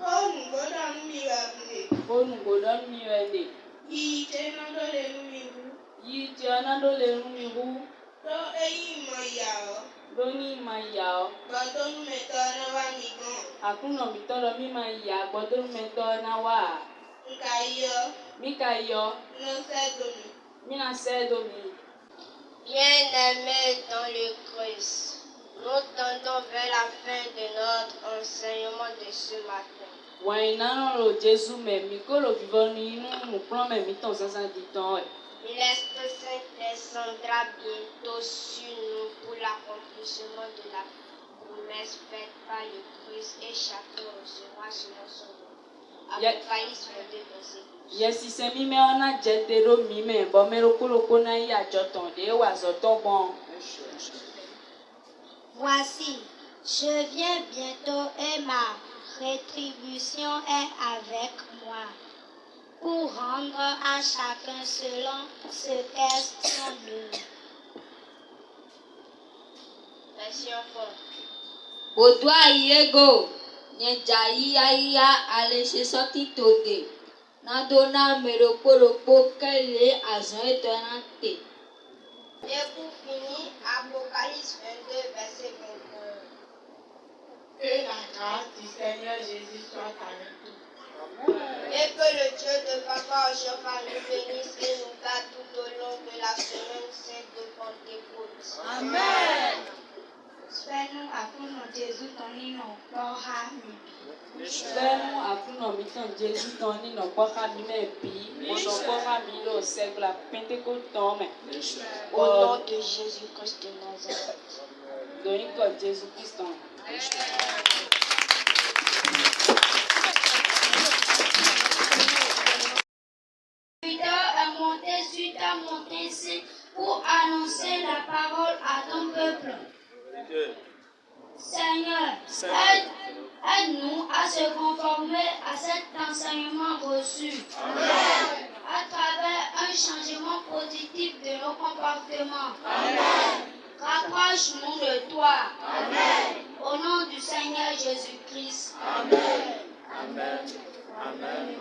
S3: Oh, ngodan mi wabne.
S9: Onu godon mi wende.
S3: Yi tena dole mi hu.
S9: Yi ti ona do le ru mi hu.
S3: Do eyi mo yao.
S9: Doni ma ya o.
S3: Gbadon metode wa mi gan.
S9: Akuno mitolo mi ma ya gbodon meto na wa.
S3: Nka yo.
S9: Mi ka yo.
S3: No sedoni.
S9: Mina se do mi.
S5: Bien-aimés dans le Christ, nous tendons vers la fin de notre enseignement de ce matin.
S9: Wọ́n iná ro Jésù mẹ̀mí kó lò fífọ́ ní inú mùpọ́n mẹ̀mí tàn sásán di tán ẹ̀.
S5: L'Esprit Saint descendra bientôt sur nous pour l'accomplissement de la promesse faite par le Christ et chacun recevra selon son nom. Apocalypse 22, verset 12.
S9: Yẹsi sẹ́mi mẹ́ ọ́nà jẹ́tẹ́ ló mi mẹ́ bọ́ mẹ́rọ kólókó náà yí àjọ tàn dé wà sọ́tọ̀ gbọ́n.
S2: Voici, je viens bientôt et ma rétribution est avec moi, pour rendre à chacun selon ce qu'est son œuvre.
S5: Merci enfant.
S7: Bodwa yego, nyejayi ya alese soti toge. Nadona merokoropo kele azon etonante.
S5: Et pour finir, Apocalypse 22, verset 21.
S6: Que la grâce du Seigneur Jésus soit avec nous.
S5: Et que le Dieu de Papa Jehovah nous bénisse et nous garde tout au long de la semaine sainte de Pentecôte.
S6: Amen. Fais-nous akuno Jésus ton nino kpɔha mi.
S9: Fẹ́nu àkúnà mi tàn Jésù tán nínú pọ́ká mi mẹ́ bí ọ̀nà pọ́ká mi lọ sẹ́gbla pétékó tán mẹ́.
S5: Au nom de Jésus-Christ de Nazareth.
S9: Lóyún kọ Jésù Kristo.
S2: Est monté sur ta montagne ici pour annoncer la parole à ton peuple. Seigneur, aide-nous à se conformer à cet enseignement reçu. Amen. À travers un changement positif de nos comportements. Amen. Rapproche-nous de toi. Amen. Au nom du Seigneur Jésus-Christ. Amen.
S4: Amen. Amen.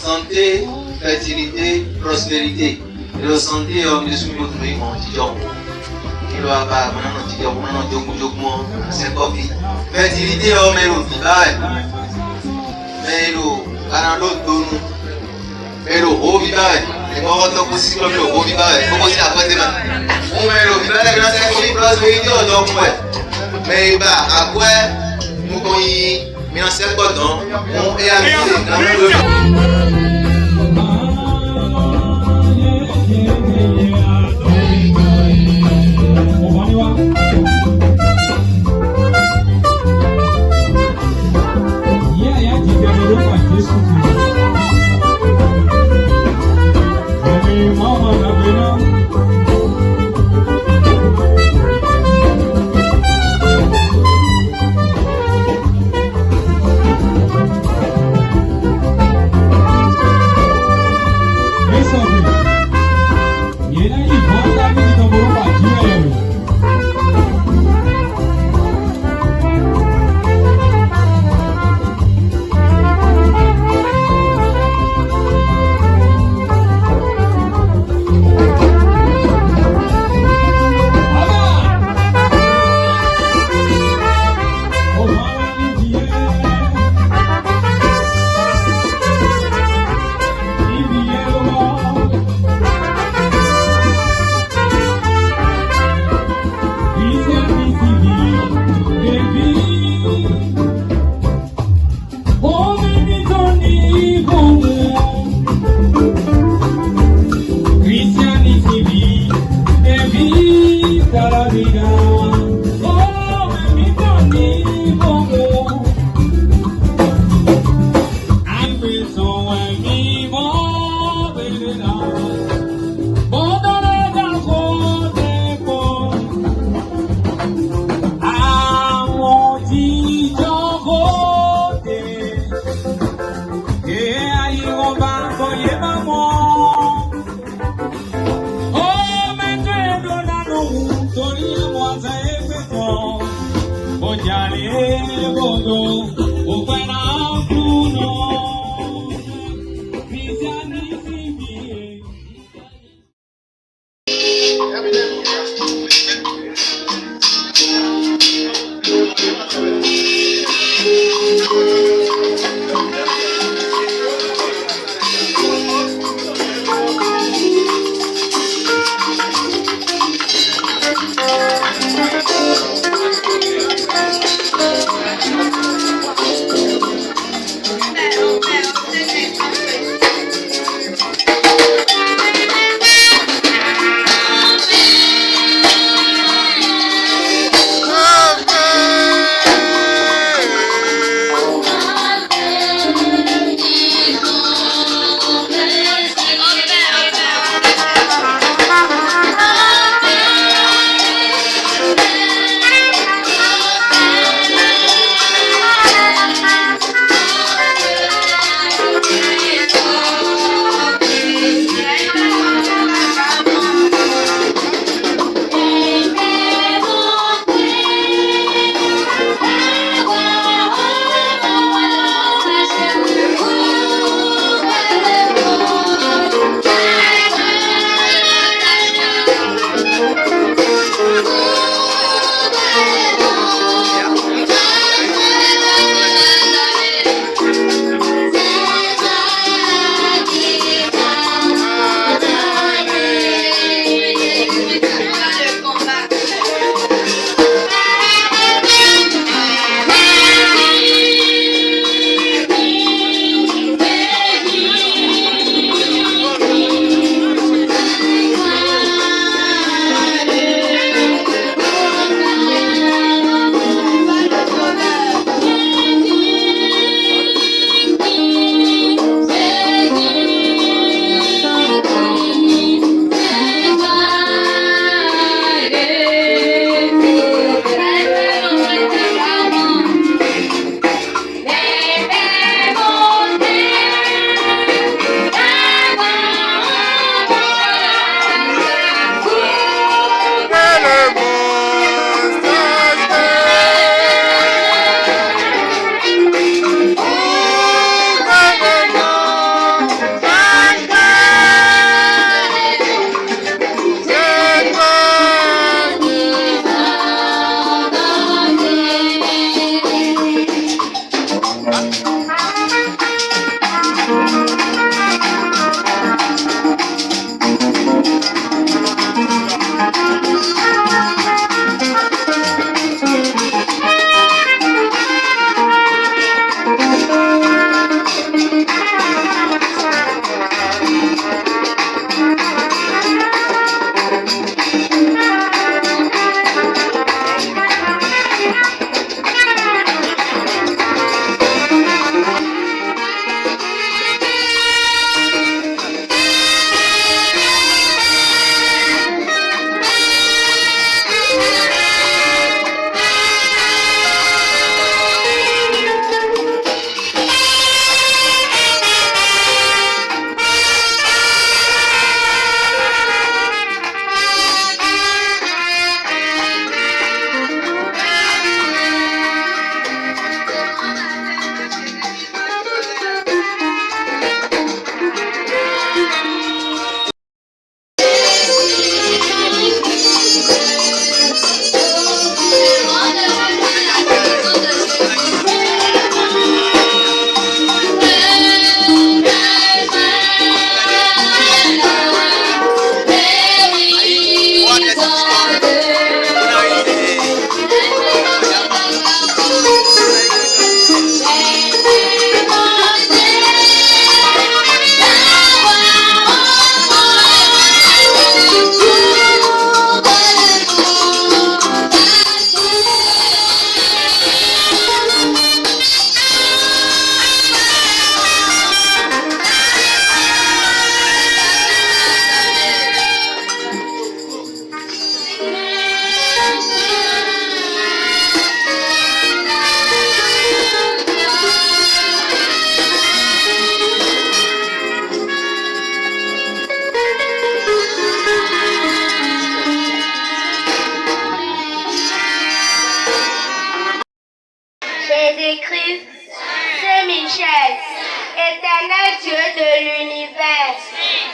S10: Santé, fertilité, prospérité. Le santé, je suis mon il va pas, c'est pas vie. Fertilité, mais le haut vivage, les morts sont aussi comme le haut vivage, il faut aussi après demain. On met le vivage, c'est une prospérité, mais après, nous connaissons, mais dans cette boîte, on est habité.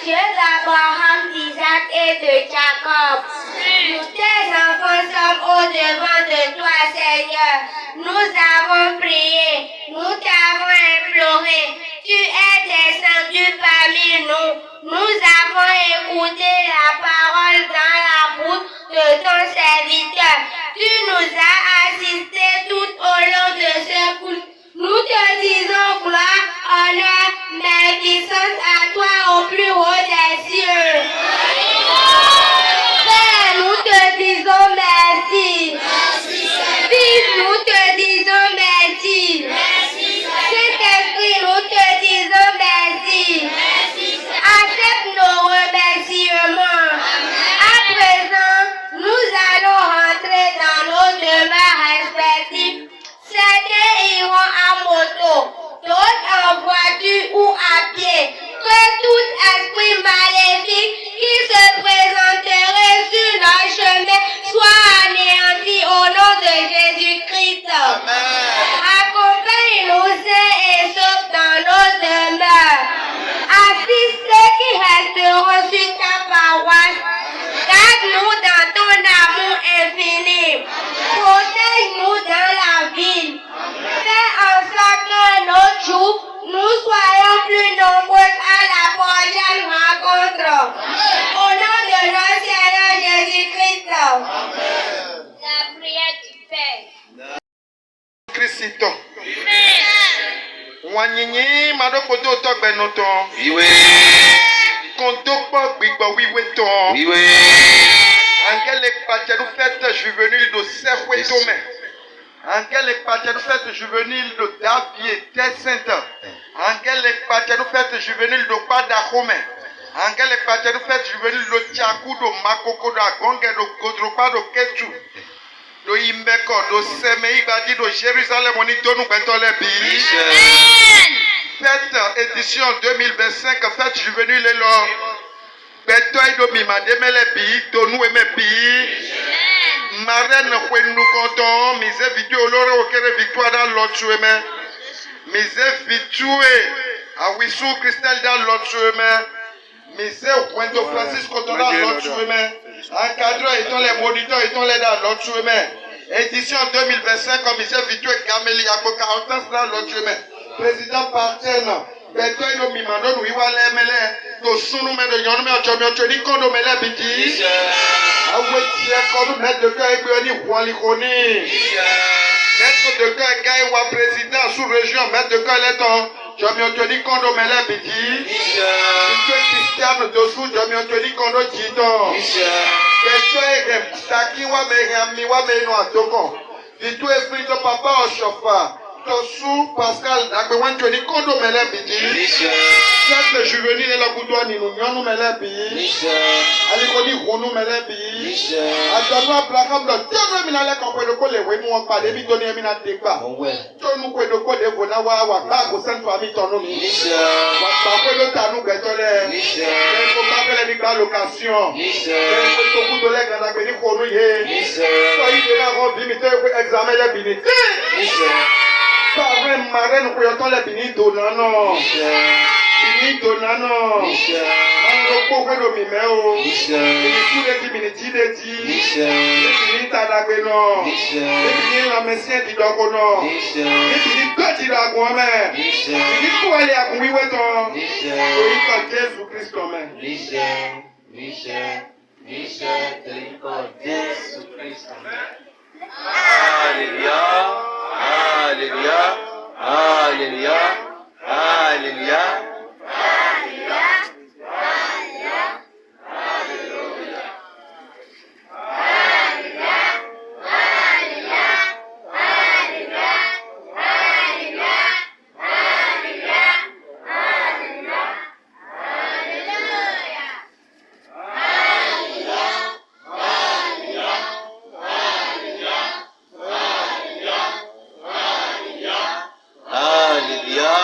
S6: Dieu d'Abraham, d'Isaac et de Jacob. Nous, tes enfants, sommes au-devant de toi, Seigneur. Nous avons prié, nous t'avons imploré. Tu es descendu parmi nous. Nous avons écouté la parole dans la bouche de ton serviteur. Tu nous as assistés tout au long de ce culte. Nous te disons gloire, honneur, magnificence à toi au plus haut des cieux. Père, nous te disons merci. Fils, nous te disons merci. Saint-Esprit, nous te disons merci. Accepte nos remerciements. À présent, nous allons rentrer dans nos demeures respectives. Certains iront en moto, d'autres en voiture ou à pied. Que tout esprit maléfique qui se présenterait sur leur chemin soit anéanti au nom de Jésus-Christ. Accompagne-nous sains et saufs dans nos demeures. Assiste ceux qui resteront sur ta paroisse. Garde-nous dans ton amour infini. Protège-nous dans la ville. Fais en sorte qu'un autre jour, nous soyons plus nombreux à la prochaine rencontre. Au nom de notre Seigneur Jésus-Christ. La prière du Père.
S8: Christo. Wanyinyi madoko do to gbenoto.
S10: Iwe.
S8: Kontokpo gbigbo wiweto.
S10: Iwe.
S8: Angele patenu fête juvénile de Serwetome. Angele patenu fête juvénile de Davier Sainte. Angele patenu fête juvénile de Padahome. Angele patenu fête juvénile de Tiakou de Makoko de Agonge de Godropa de Ketu. Do Imbeko do Semei Badi de Jérusalem on y donne bi. Fête édition 2025 fête juvénile et l'or. Betoy do Mima demele bi to nous aimer bi. Marraine when nous comptons mise vidéo lore auquel victoire dans l'autre chemin. Mise vitoué à Wissou Christelle dans l'autre chemin. Mise Wendo Francis Coton dans l'autre chemin. Encadreur étant les moniteurs étant les dans l'autre chemin. Édition 2025 comme mise vitoué Gamélie à 40 ans dans l'autre chemin. Président Partène. Betoy no Mimando nous iwale mele to sunu me de yonu me ochomi ochoni kondo mele biti. Awetie kondo net de cœur ebioni hualikoni. Maître de cœur gaï wa président sous région maître de cœur leton chomi ochoni kondo mele biti. Bitoy Christian de sous chomi ochoni kondo jito. Betoy taki wa me yami wa me no atoko. Bitoy esprit de papa ochofa. Tosu Pascal Agbewan Tony Kondo Melebidi. Cette juvénile est la Goudouani, nous nous Melebi. Alikoni Ronou Melebi. Adama Blakam, le dernier minale qu'on peut le coller, oui, nous on parle, et donner un minate de quoi. Tonu peut le coller, vous n'avez pas à sainte famille, ton nom. Après le tanou, bétolé. Il faut pas que les location. Il faut que vous de l'air dans la béni pour nous. Soyez de la robe, limité, examen la binité. Parrain marraine pour y entendre les bénis donnant. Bénis donnant. Mano poko do mimeo. Bénis les diminiti de ti. Bénis talageno. Bénis la messie di dogono. Bénis petit dragon. Bénis pour aller à Gouiweton. Bénis Jésus Christ même.
S10: Michel, Jésus Christ. Alléluia. Alléluia, alléluia, alléluia, alléluia, Alléluia.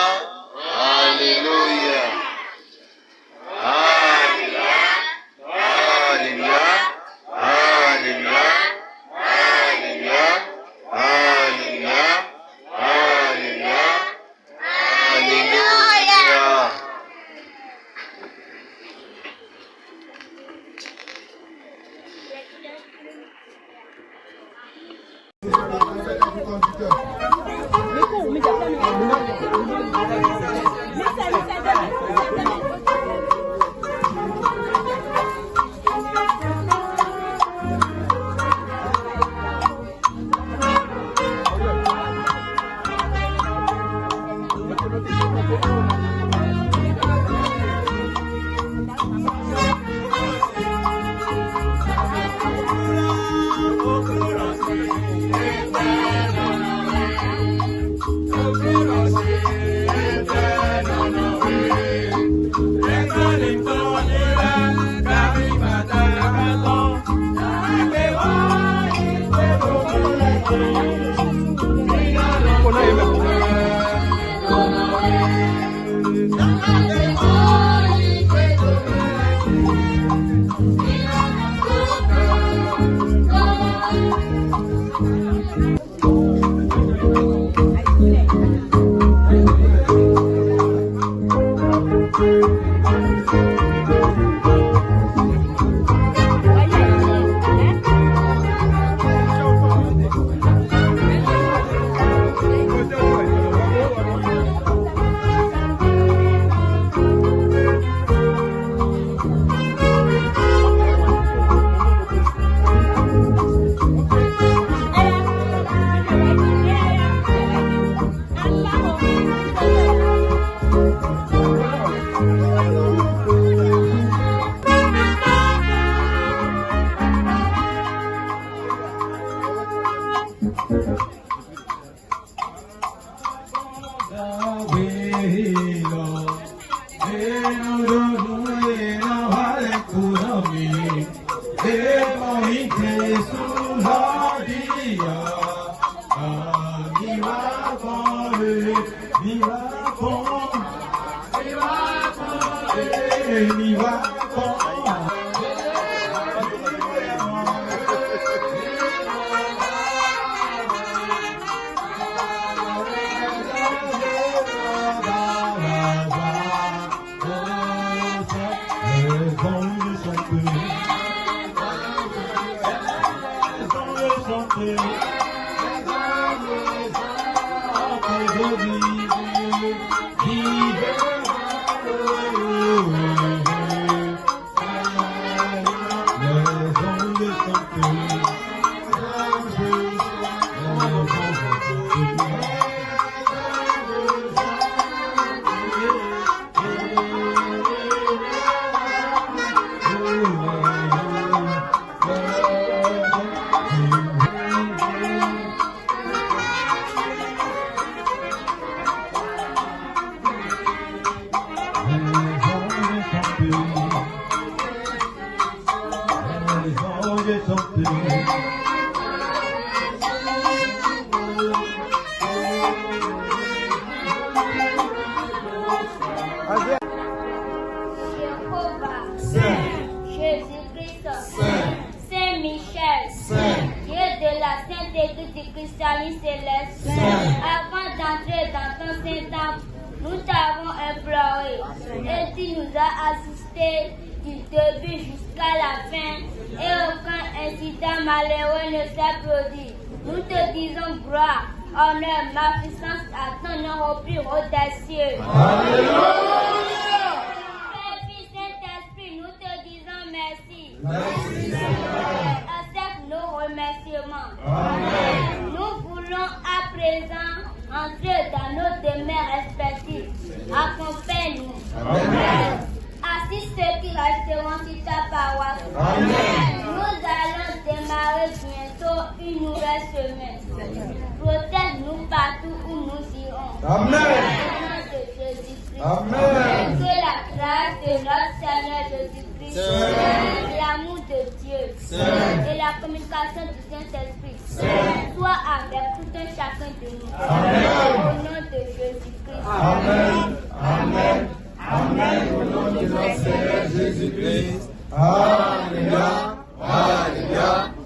S8: Alléluia, Alléluia.